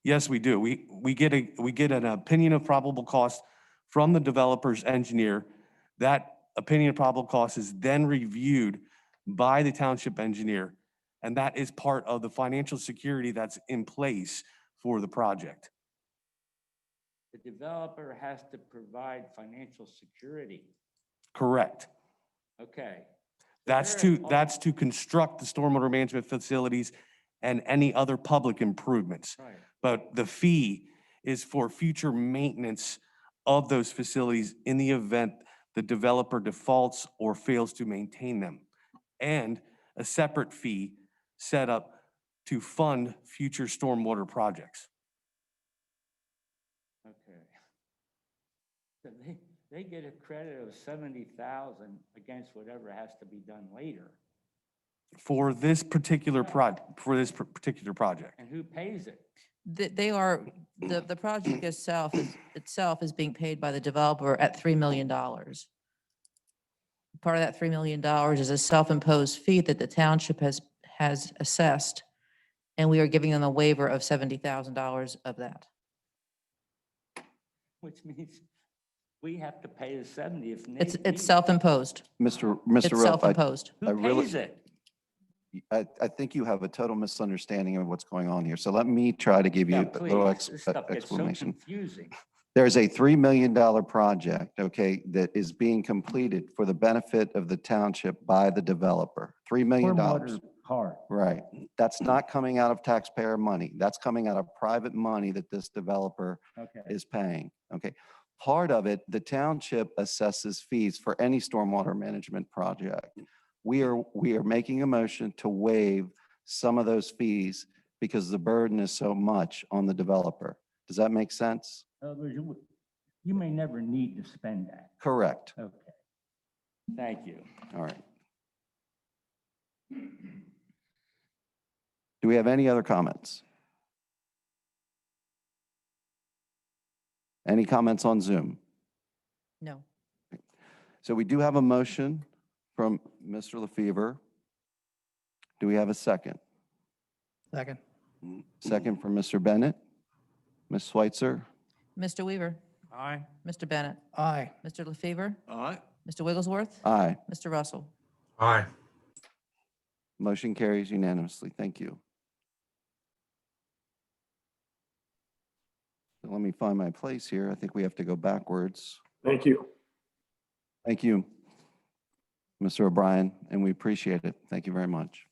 Yes, we do. We get an opinion of probable cost from the developer's engineer. That opinion of probable cost is then reviewed by the township engineer And that is part of the financial security that's in place for the project. The developer has to provide financial security. Correct. Okay. That's to construct the stormwater management facilities and any other public improvements. Right. But the fee is for future maintenance of those facilities in the event the developer defaults or fails to maintain them. And a separate fee set up to fund future stormwater projects. Okay. So they get a credit of 70,000 against whatever has to be done later. For this particular project. And who pays it? They are, the project itself is being paid by the developer at $3 million. Part of that $3 million is a self-imposed fee that the township has assessed, and we are giving them a waiver of $70,000 of that. Which means we have to pay the 70 if need be. It's self-imposed. Mr. It's Rope, self-imposed. I Who really, pays it? I think you have a total misunderstanding of what's going on here. So let me try to give you Yeah, a little please. This stuff gets so explanation. confusing. There's a $3 million project, okay, that is being completed for the benefit of the township by the developer. $3 million. Part. Right. That's not coming out of taxpayer money. That's coming out of private money that this developer Okay. is paying. Okay. Part of it, the township assesses fees for any stormwater management project. We are making a motion to waive some of those fees because the burden is so much on the developer. Does that make sense? You may never need to spend that. Correct. Okay. Thank you. All right. Do we have any other comments? Any comments on Zoom? No. So we do have a motion from Mr. LaFever. Do we have a second? Second. Second from Mr. Bennett. Ms. Schweitzer? Mr. Weaver? Aye. Mr. Bennett? Aye. Mr. LaFever? Aye. Mr. Wigglesworth? Aye. Mr. Russell? Aye. Motion carries unanimously. Thank you. So let me find my place here. I think we have to go backwards. Thank you. Thank you, Mr. O'Brien, and we appreciate it. Thank you very much.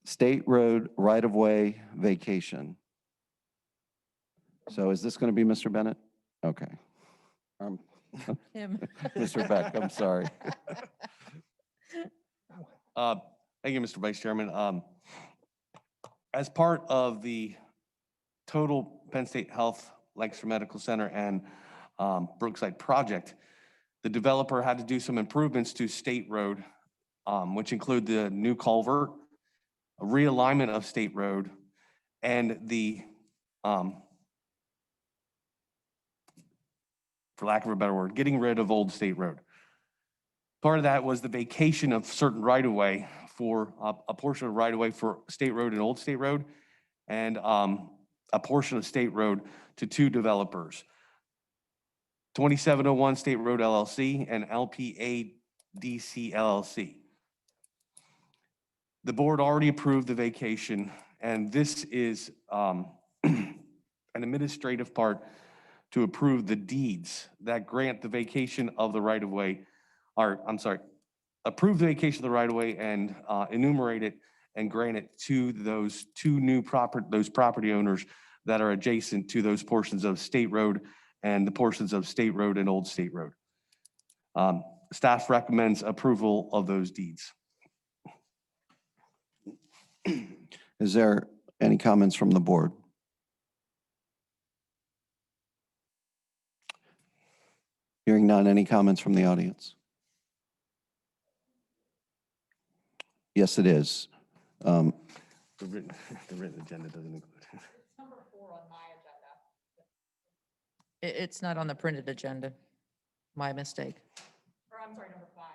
State road right-of-way vacation. So is this going to be Mr. Bennett? Okay. Him. Mr. Beck, I'm sorry. Thank you, Mr. Vice Chairman. As part of the total Penn State Health Lancaster Medical Center and Brookside project, the developer had to do some improvements to State Road, which include the new culvert, a realignment of State Road, and the, for lack of a better word, getting rid of Old State Road. Part of that was the vacation of certain right-of-way for a portion of right-of-way for State Road and Old State Road, and a portion of State Road to two developers, 2701 State Road LLC and LPA DC LLC. The board already approved the vacation, and this is an administrative part to approve the deeds that grant the vacation of the right-of-way, or I'm sorry, approve the vacation of the right-of-way and enumerate it and grant it to those those property owners that are adjacent to those portions of State Road and the portions of State Road and Old State Road. Staff recommends approval of those deeds. Is there any comments from the board? Hearing none, any comments from the audience? Yes, it is. The written agenda doesn't include. Number 4 on my agenda. It's not on the printed agenda. My mistake. Or I'm sorry, number 5.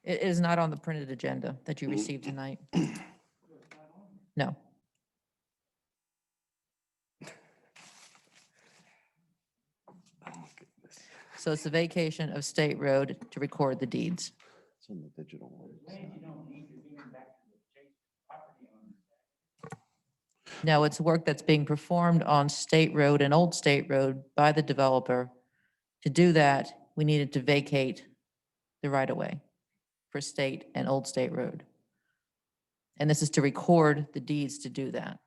It is not on the printed agenda that you received tonight. No. So it's the vacation of state road to record the deeds. It's in the digital one. No, it's work that's being performed on state road and old state road by the developer. To do that, we needed to vacate the right of way for state and old state road. And this is to record the deeds to do that.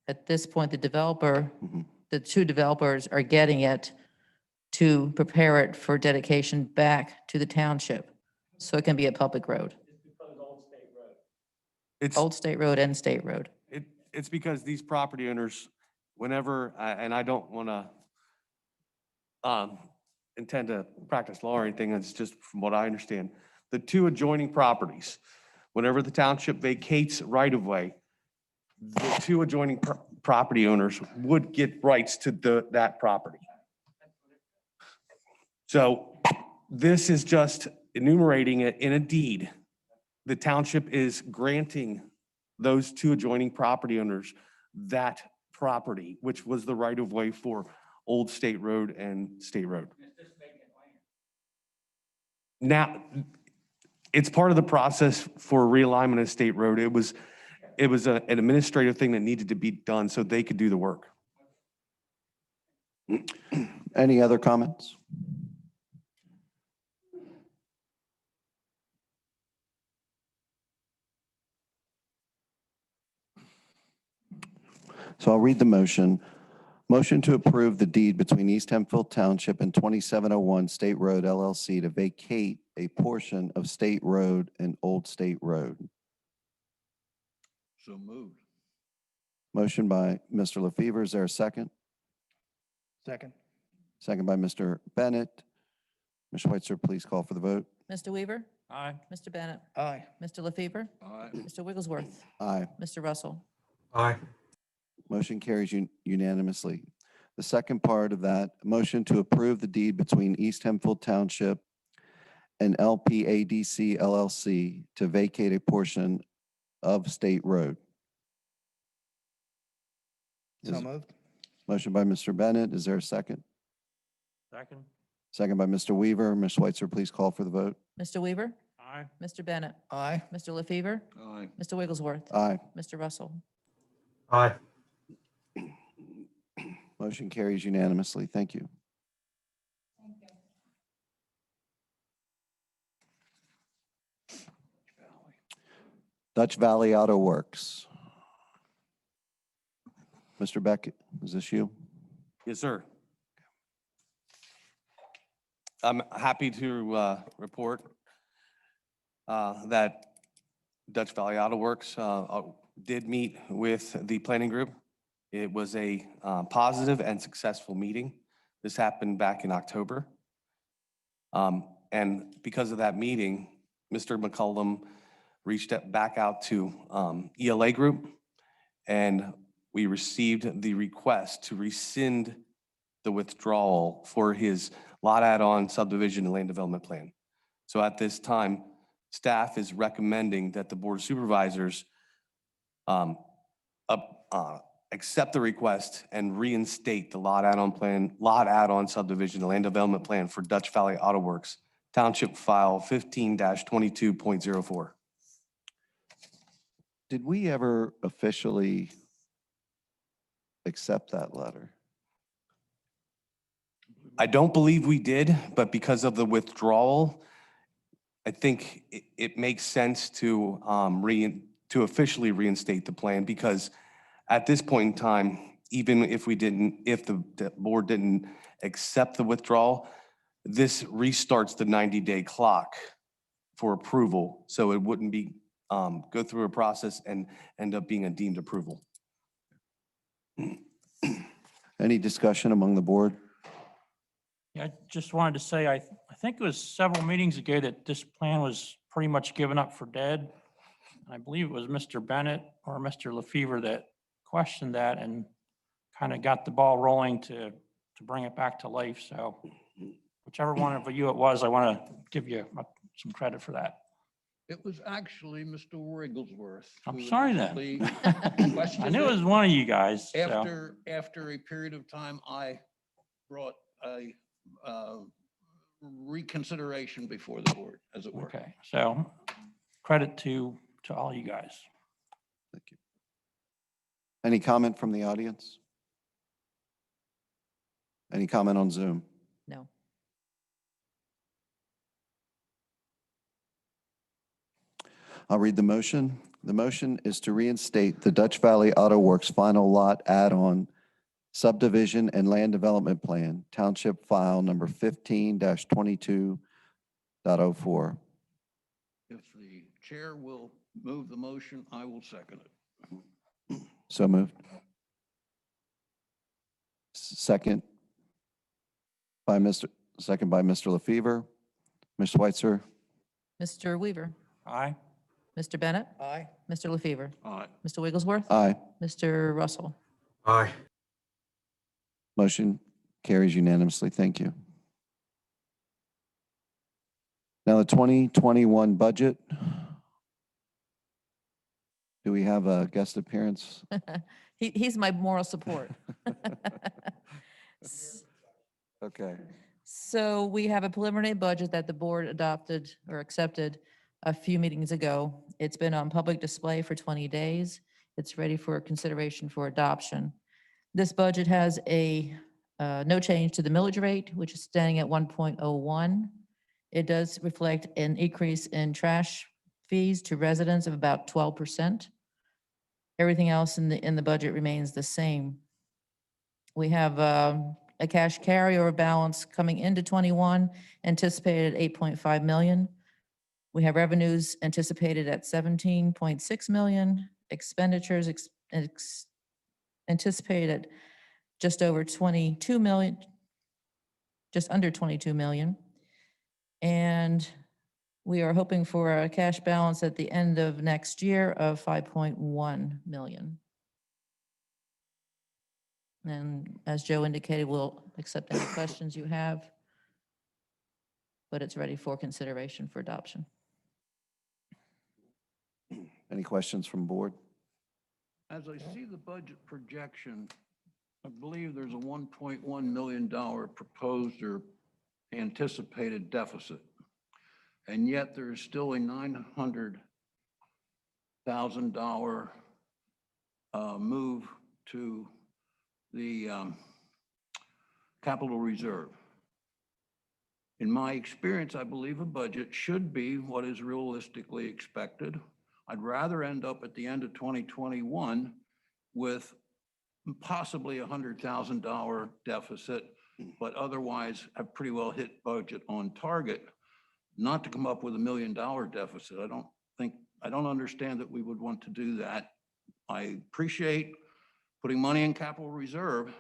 At this point, the developer, Mhm. the two developers are getting it to prepare it for dedication back to the township. So it can be a public road, It's, old state road and state road. it's because these property owners, whenever, and I don't want to intend to practice law or anything, it's just from what I understand. The two adjoining properties, whenever the township vacates right-of-way, the two adjoining property owners would get rights to that property. So this is just enumerating it in a deed. The township is granting those two adjoining property owners that property, which was the right-of-way for Old State Road and State Road. Now, it's part of the process for realignment of State Road. It was an administrative thing that needed to be done so they could do the work. Any other comments? So I'll read the motion. Motion to approve the deed between East Hempfield Township and 2701 State Road LLC to vacate a portion of State Road and Old State Road. So moved. Motion by Mr. LaFever. Is there a second? Second. Second by Mr. Bennett. Ms. Schweitzer, please call for the vote. Mr. Weaver? Aye. Mr. Bennett? Aye. Mr. LaFever? Aye. Mr. Wigglesworth? Aye. Mr. Russell? Aye. Motion carries unanimously. The second part of that, motion to approve the deed between East Hempfield Township and LPADC LLC to vacate a portion of State Road. So Is- moved. Motion by Mr. Bennett. Is there a second? Second. Second by Mr. Weaver. Ms. Schweitzer, please call for the vote. Mr. Weaver? Aye. Mr. Bennett? Aye. Mr. LaFever? Aye. Mr. Wigglesworth? Aye. Mr. Russell? Aye. Motion carries unanimously. Thank you. Dutch Valley Auto Works. Mr. Beck, is this you? Yes, sir. I'm happy to report that Dutch Valley Auto Works did meet with the planning group. It was a positive and successful meeting. This happened back in October. And because of that meeting, Mr. McCullum reached back out to ELA Group, and we received the request to rescind the withdrawal for his lot add-on subdivision and land development plan. So at this time, staff is recommending that the Board of Supervisors accept the request and reinstate the lot add-on subdivision and land development plan for Dutch Valley Auto Works, Township File 15-22.04. Did we ever officially accept that letter? I don't believe we did, but because of the withdrawal, I think it makes sense to officially reinstate the plan, because at this point in time, even if the board didn't accept the withdrawal, this restarts the 90-day clock for approval. So it wouldn't be, go through a process and end up being a deemed approval. Any discussion among the board? Yeah, I just wanted to say, I think it was several meetings ago that this plan was pretty much given up for dead. I believe it was Mr. Bennett or Mr. LaFever that questioned that and kind of got the ball rolling to bring it back to life. So whichever one of you it was, I want to give you some credit for that. It was actually Mr. Wigglesworth. I'm who sorry initially then. I questioned knew it was one of you guys, so. After a period of time, I brought a reconsideration before the board, as it were. Okay, so credit to all you guys. Thank you. Any comment from the audience? Any comment on Zoom? No. I'll read the motion. The motion is to reinstate the Dutch Valley Auto Works final lot add-on subdivision and land development plan, township file number 15-22.04. If the chair will move the motion, I will second it. So moved. Second by Mr. LaFever. Ms. Schweitzer. Mr. Weaver, Aye. Mr. Bennett, Aye. Mr. LaFever, Aye. Mr. Wigglesworth, Aye. Mr. Russell. Aye. Motion carries unanimously. Thank you. Now the 2021 budget. Do we have a guest appearance? He's my moral support. Okay. So we have a preliminary budget that the board adopted or accepted a few meetings ago. It's been on public display for 20 days. It's ready for consideration for adoption. This budget has no change to the millage rate, which is standing at 1.01. It does reflect an increase in trash fees to residents of about 12%. Everything else in the budget remains the same. We have a cash carryover balance coming into 21, anticipated at 8.5 million. We have revenues anticipated at 17.6 million, expenditures anticipated at just over 22 million, just under 22 million. And we are hoping for a cash balance at the end of next year of 5.1 million. And as Joe indicated, we'll accept any questions you have, but it's ready for consideration for adoption. Any questions from board? As I see the budget projection, I believe there's a $1.1 million proposed or anticipated deficit. And yet there is still a $900,000 move to the capital reserve. In my experience, I believe a budget should be what is realistically expected. I'd rather end up at the end of 2021 with possibly a $100,000 deficit, but otherwise have pretty well hit budget on target, not to come up with $1 million deficit. I don't understand that we would want to do that. I appreciate putting money in capital reserve,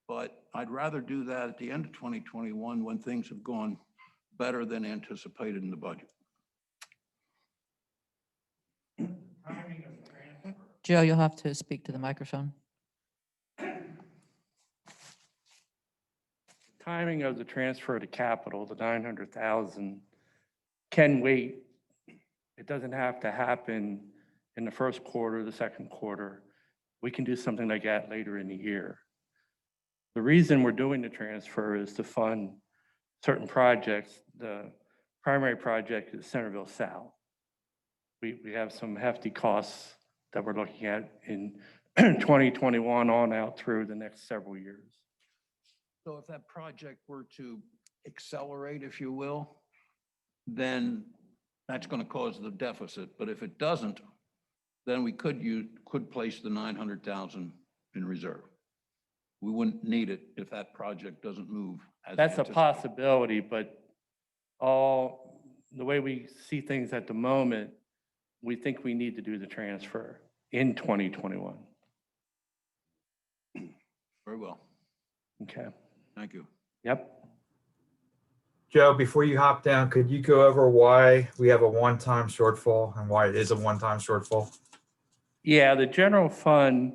but I'd rather do that at the end of 2021 when things have gone better than anticipated in the budget. Joe, you'll have to speak to the microphone. Timing of the transfer to capital, the 900,000, can wait. It doesn't have to happen in the first quarter, the second quarter. We can do something like that later in the year. The reason we're doing the transfer is to fund certain projects. The primary project is Centerville South. We have some hefty costs that we're looking at in 2021 on out through the next several years. So if that project were to accelerate, if you will, then that's going to cause the deficit. But if it doesn't, then we could place the 900,000 in reserve. We wouldn't need it if that project doesn't move. That's a possibility, but the way we see things at the moment, we think we need to do the transfer in 2021. Very well. Okay. Thank you. Yep. Joe, before you hop down, could you go over why we have a one-time shortfall and why it is a one-time shortfall? Yeah, the general fund,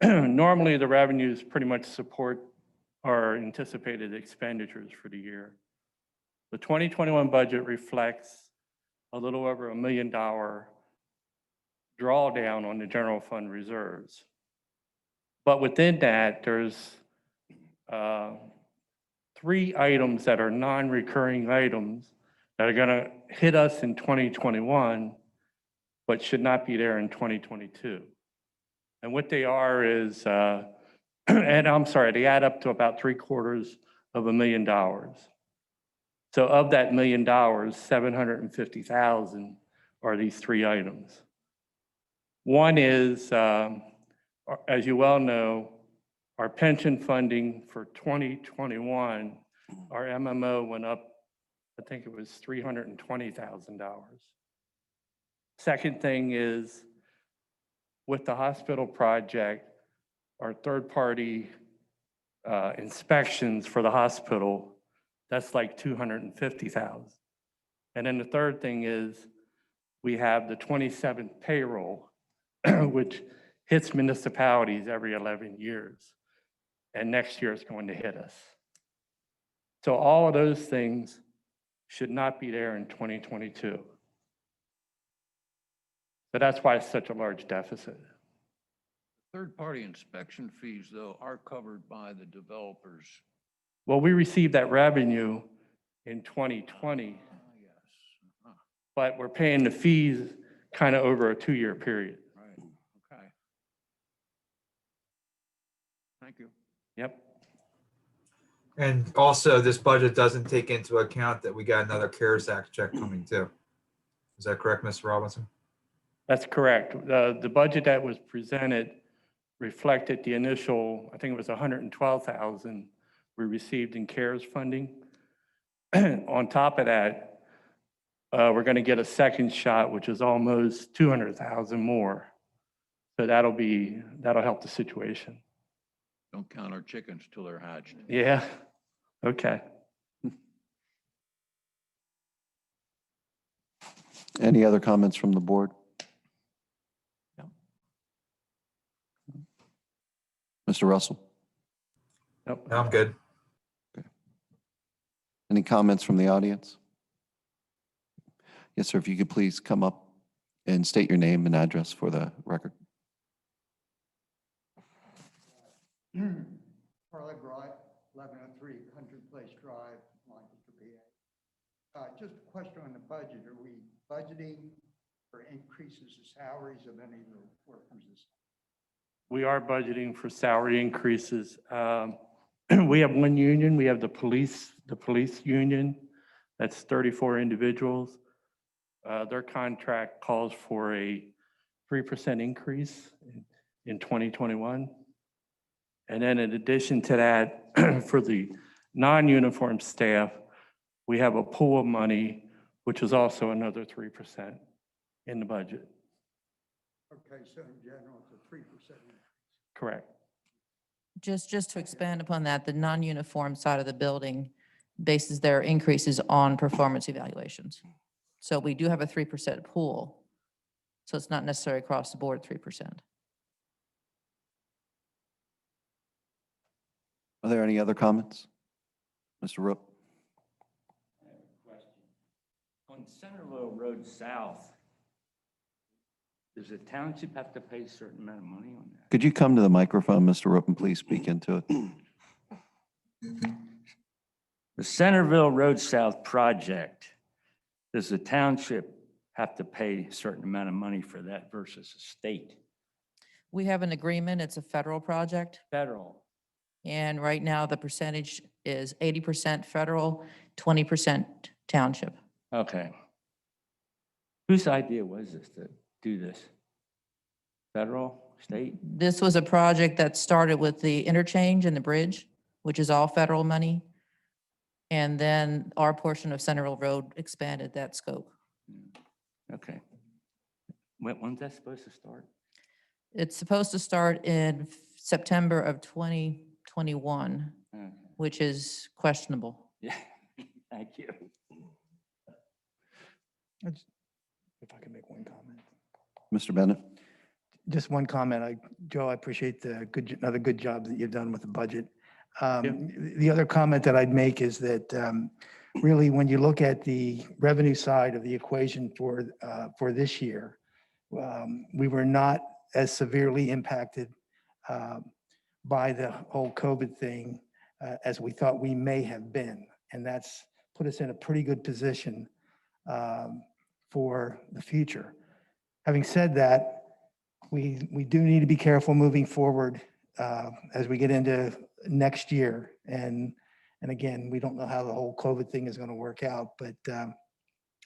normally the revenues pretty much support our anticipated expenditures for the year. The 2021 budget reflects a little over $1 million drawdown on the general fund reserves. But within that, there's 3 items that are non-recurring items that are going to hit us in 2021, but should not be there in 2022. And what they are is, and I'm sorry, they add up to about $750,000. So of that $1 million, 750,000 are these 3 items. One is, as you well know, our pension funding for 2021, our MMO went up, I think it was $320,000. Second thing is, with the hospital project, our third-party inspections for the hospital, that's like $250,000. And then the third thing is, we have the 27th payroll, which hits municipalities every 11 years. And next year it's going to hit us. So all of those things should not be there in 2022. So that's why it's such a large deficit. Third-party inspection fees, though, are covered by the developers. Well, we received that revenue in 2020, Yes. but we're paying the fees kind of over a 2-year period. Right, okay. Thank you. Yep. And also, this budget doesn't take into account that we got another CARES Act check coming too. Is that correct, Mr. Robinson? That's correct. The budget that was presented reflected the initial, I think it was 112,000 we received in CARES funding. On top of that, we're going to get a second shot, which is almost 200,000 more. So that'll help the situation. Don't count our chickens till they're hatched. Yeah. Okay. Any other comments from the board? Mr. Russell? Nope. No, I'm good. Any comments from the audience? Yes, sir. If you could please come up and state your name and address for the record. Charlie Bright, 1103 Country Place Drive, Lancaster, PA. Just a question on the budget. Are we budgeting for increases in salaries of any of the workers? We are budgeting for salary increases. We have one union. We have the police union. That's 34 individuals. Their contract calls for a 3% increase in 2021. And then in addition to that, for the non-uniform staff, we have a pool of money, which is also another 3% in the budget. Okay, so in general, it's a 3%. Correct. Just to expand upon that, the non-uniform side of the building bases their increases on performance evaluations. So we do have a 3% pool. So it's not necessarily across the board 3%. Are there any other comments? Mr. Roop? On Centerville Road South, does the township have to pay a certain amount of money on that? Could you come to the microphone, Mr. Roop, and please speak into it? The Centerville Road South project, does the township have to pay a certain amount of money for that versus the state? We have an agreement. It's a federal project. Federal. And right now the percentage is 80% federal, 20% township. Okay. Whose idea was this to do this? Federal, state? This was a project that started with the interchange and the bridge, which is all federal money. And then our portion of Centerville Road expanded that scope. Okay. When's that supposed to start? It's supposed to start in September of 2021, Okay. which is questionable. Yeah, thank you. If I can make one comment. Mr. Bennett? Just one comment. Joe, I appreciate another good job that you've done with the budget. The other comment that I'd make is that really, when you look at the revenue side of the equation for this year, we were not as severely impacted by the whole COVID thing as we thought we may have been. And that's put us in a pretty good position for the future. Having said that, we do need to be careful moving forward as we get into next year. And again, we don't know how the whole COVID thing is going to work out, but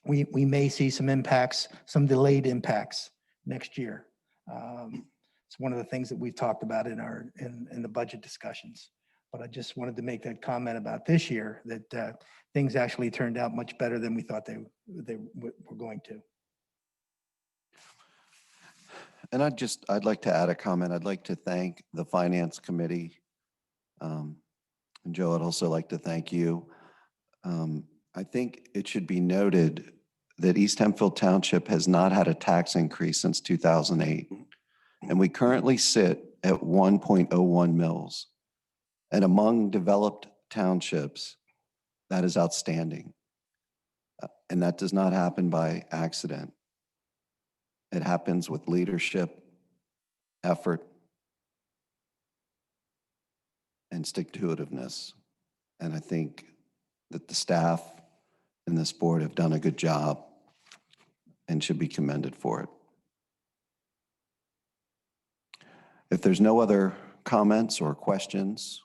we may see some impacts, some delayed impacts next year. It's one of the things that we've talked about in the budget discussions. But I just wanted to make that comment about this year, that things actually turned out much better than we thought they were going to. And I'd like to add a comment. I'd like to thank the Finance Committee. And Joe, I'd also like to thank you. I think it should be noted that East Hempfield Township has not had a tax increase since 2008. And we currently sit at 1.01 mils. And among developed townships, that is outstanding. And that does not happen by accident. It happens with leadership, effort, and stick-to-itiveness. And I think that the staff and this board have done a good job and should be commended for it. If there's no other comments or questions,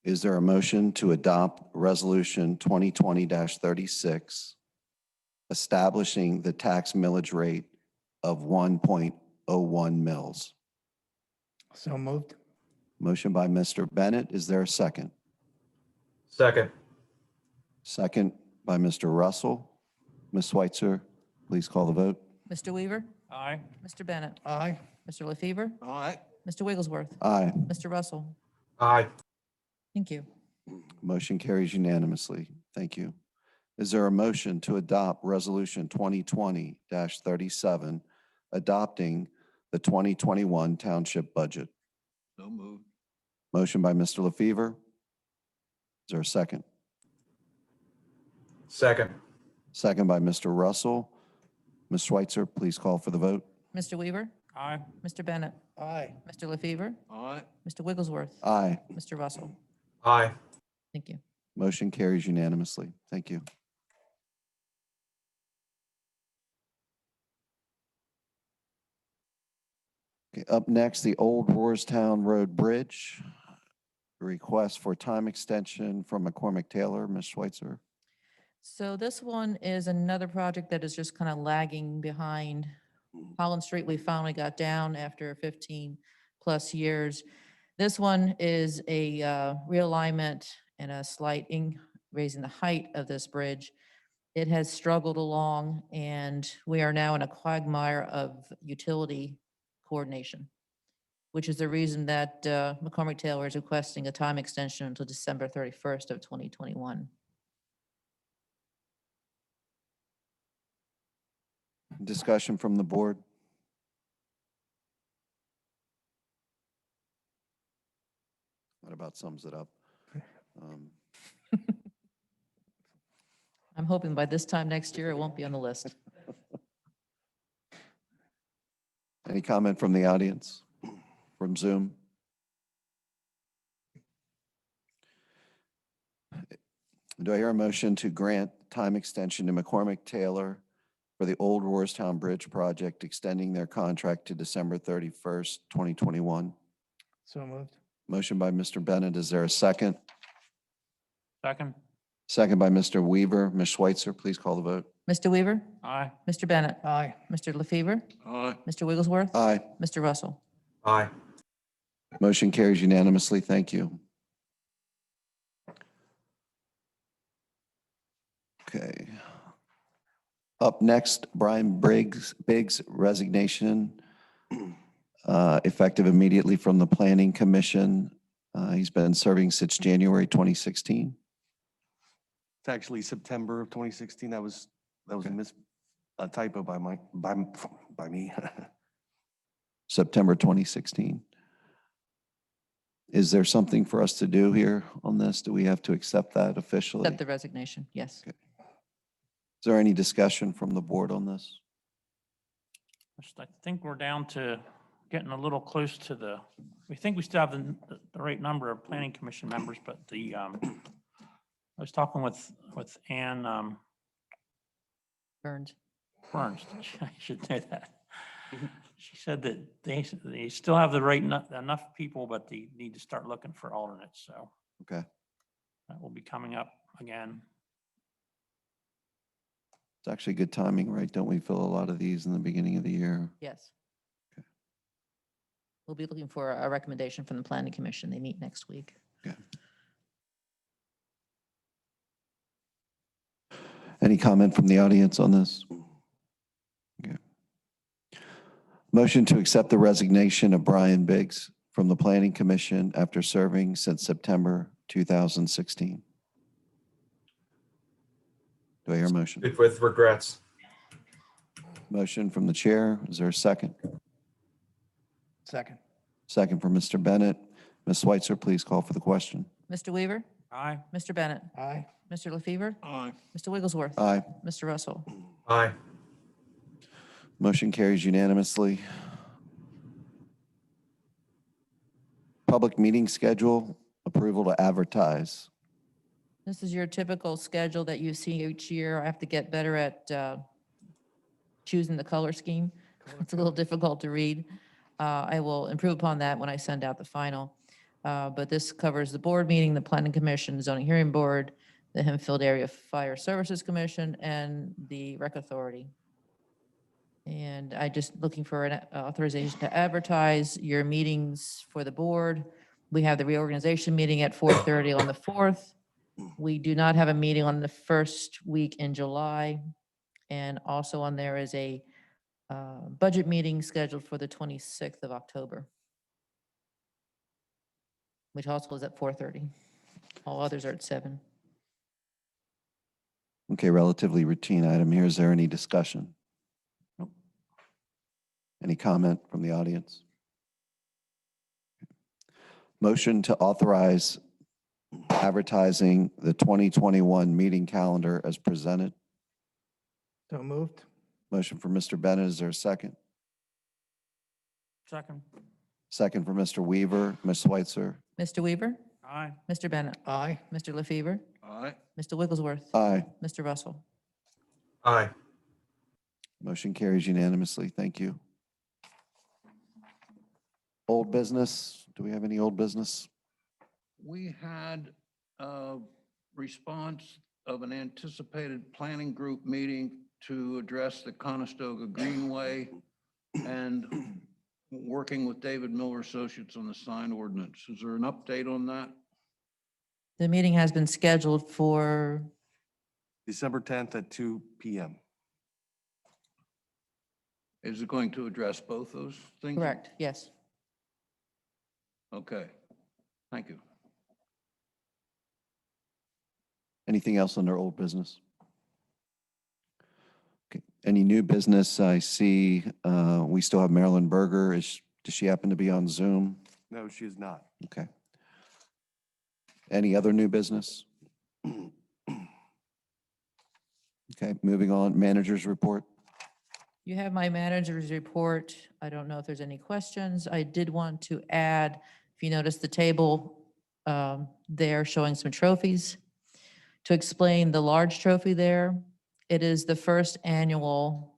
is there a motion to adopt Resolution 2020-36, establishing the tax millage rate of 1.01 mils? So moved. Motion by Mr. Bennett. Is there a second? Second. Second by Mr. Russell. Ms. Schweitzer, please call the vote. Mr. Weaver? Aye. Mr. Bennett? Aye. Mr. LaFever? Aye. Mr. Wigglesworth? Aye. Mr. Russell? Aye. Thank you. Motion carries unanimously. Thank you. Is there a motion to adopt Resolution 2020-37, adopting the 2021 Township Budget? So moved. Motion by Mr. LaFever. Is there a second? Second. Second by Mr. Russell. Ms. Schweitzer, please call for the vote. Mr. Weaver? Aye. Mr. Bennett? Aye. Mr. LaFever? Aye. Mr. Wigglesworth? Aye. Mr. Russell? Aye. Thank you. Motion carries unanimously. Thank you. Okay, up next, the Old Roarstown Road Bridge. Request for time extension from McCormick Taylor. Ms. Schweitzer. So this one is another project that is just kind of lagging behind. Holland Street, we finally got down after 15 plus years. This one is a realignment and a slight raising the height of this bridge. It has struggled along, and we are now in a quagmire of utility coordination, which is the reason that McCormick Taylor is requesting a time extension until December 31st of 2021. Discussion from the board. That about sums it up. I'm hoping by this time next year, it won't be on the list. Any comment from the audience, from Zoom? Do I hear a motion to grant time extension to McCormick Taylor for the Old Roarstown Bridge project, extending their contract to December 31st, 2021? So moved. Motion by Mr. Bennett. Is there a second? Second. Second by Mr. Weaver. Ms. Schweitzer, please call the vote. Mr. Weaver? Aye. Mr. Bennett? Aye. Mr. LaFever? Aye. Mr. Wigglesworth? Aye. Mr. Russell? Aye. Motion carries unanimously. Thank you. Okay. Up next, Brian Biggs' resignation, effective immediately from the Planning Commission. He's been serving since January 2016. It's actually September of 2016. That was a typo by me. September 2016. Is there something for us to do here on this? Do we have to accept that officially? Accept the resignation, yes. Is there any discussion from the board on this? I think we're down to getting a little close to we think we still have the right number of planning commission members, but I was talking with Ann Burns. Burns, I should know that. She said that they still have the right, enough people, but they need to start looking for alternates, so Okay. that will be coming up again. It's actually good timing, right? Don't we fill a lot of these in the beginning of the year? Yes. We'll be looking for a recommendation from the planning commission. They meet next week. Okay. Any comment from the audience on this? Okay. Motion to accept the resignation of Brian Biggs from the Planning Commission after serving since September 2016. Do I hear a motion? With regrets. Motion from the chair. Is there a second? Second. Second from Mr. Bennett. Ms. Switzer, please call for the question. Mr. Weaver? Aye. Mr. Bennett? Aye. Mr. LaFever? Aye. Mr. Wigglesworth? Aye. Mr. Russell? Aye. Motion carries unanimously. Public meeting schedule, approval to advertise. This is your typical schedule that you see each year. I have to get better at choosing the color scheme. It's a little difficult to read. I will improve upon that when I send out the final. But this covers the board meeting, the planning commission, zoning hearing board, the Hempfield Area Fire Services Commission, and the rec authority. And I just looking for an authorization to advertise your meetings for the board. We have the reorganization meeting at 4:30 on the 4th. We do not have a meeting on the first week in July. And also on there is a budget meeting scheduled for the 26th of October, which also is at 4:30. All others are at 7. Okay, relatively routine item here. Is there any discussion? Nope. Any comment from the audience? Motion to authorize advertising the 2021 meeting calendar as presented. So moved. Motion for Mr. Bennett. Is there a second? Second. Second for Mr. Weaver. Ms. Switzer? Mr. Weaver? Aye. Mr. Bennett? Aye. Mr. LaFever? Aye. Mr. Wigglesworth? Aye. Mr. Russell? Aye. Motion carries unanimously. Thank you. Old business. Do we have any old business? We had a response of an anticipated planning group meeting to address the Conestoga Greenway and working with David Miller Associates on the sign ordinance. Is there an update on that? The meeting has been scheduled for, December 10th at 2 p.m. Is it going to address both those things? correct, yes. Okay, thank you. Anything else under old business? Okay. Any new business? I see we still have Marilyn Berger. Does she happen to be on Zoom? No, she is not. Okay. Any other new business? Okay, moving on. Manager's report. You have my manager's report. I don't know if there's any questions. I did want to add, if you notice the table there showing some trophies. To explain the large trophy there, it is the first annual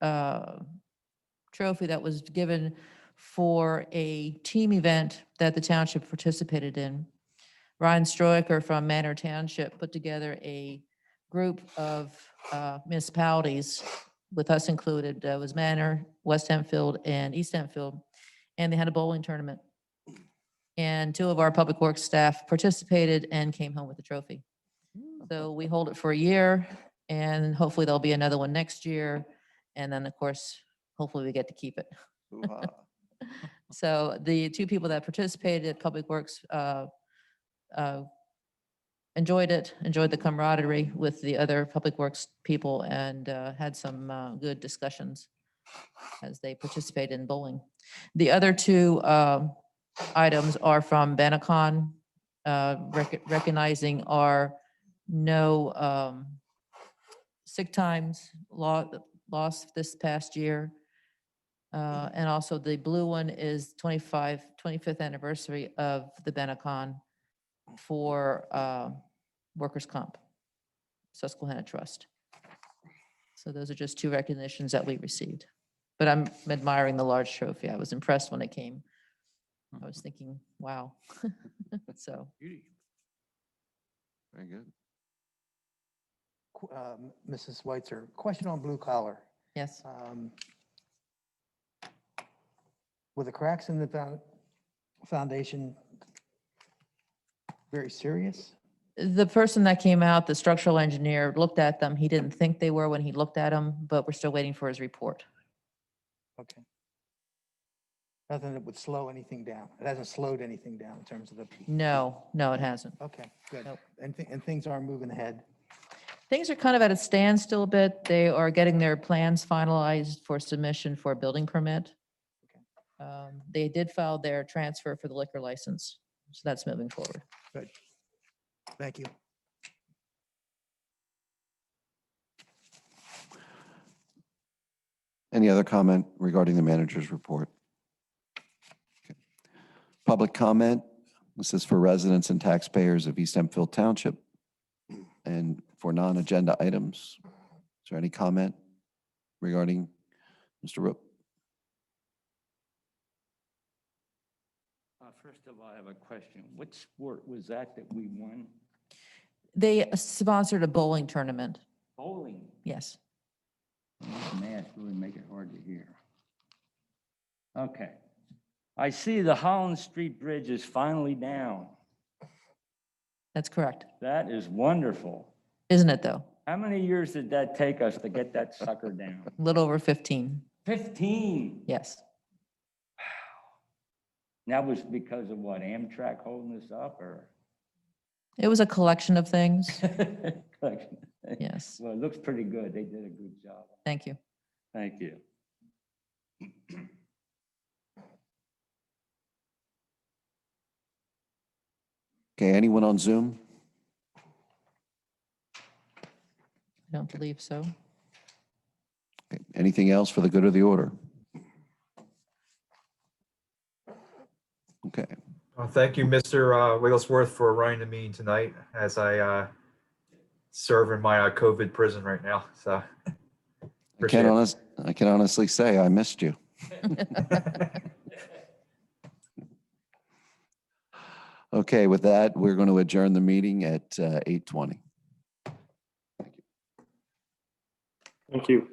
trophy that was given for a team event that the township participated in. Ryan Stroiker from Manor Township put together a group of municipalities, with us included. Was Manor, West Hempfield, and East Hempfield, and they had a bowling tournament. And 2 of our public works staff participated and came home with the trophy. So we hold it for a year, and hopefully there'll be another one next year. And then, of course, hopefully we get to keep it. So the 2 people that participated at Public Works enjoyed the camaraderie with the other Public Works people, and had some good discussions as they participated in bowling. The other 2 items are from Benetcon, recognizing our no sick times lost this past year. And also the blue one is 25th anniversary of the Benetcon for workers' comp, Susquehanna Trust. So those are just two recognitions that we received. But I'm admiring the large trophy. I was impressed when it came. I was thinking, wow. So. Very good. Mrs. Schweitzer, question on blue collar. Yes. Were the cracks in the foundation very serious? The person that came out, the structural engineer, looked at them. He didn't think they were when he looked at them, but we're still waiting for his report. Okay. Nothing that would slow anything down. It hasn't slowed anything down in terms of the. No, it hasn't. Okay, good. Nope. And things are moving ahead. Things are kind of at a standstill a bit. They are getting their plans finalized for submission for a building permit. They did file their transfer for the liquor license, so that's moving forward. Good. Thank you. Any other comment regarding the manager's report? Okay. Public comment. This is for residents and taxpayers of East Hempfield Township and for non-agenda items. Is there any comment regarding Mr. Roop? First of all, I have a question. What sport was that we won? They sponsored a bowling tournament. Bowling. Yes. These masks really make it hard to hear. Okay. I see the Holland Street Bridge is finally down. That's correct. That is wonderful. Isn't it, though? How many years did that take us to get that sucker down? A little over 15. 15. Yes. That was because of what, Amtrak holding us up, or? It was a collection of things. Collection. Yes. Well, it looks pretty good. They did a good job. Thank you. Thank you. Okay, anyone on Zoom? I don't believe so. Okay, anything else for the good of the order? Okay. Thank you, Mr. Wigglesworth, for running the meeting tonight as I serve in my COVID prison right now. So I can honestly say I missed you. Okay, with that, we're going to adjourn the meeting at 8:20. Thank you.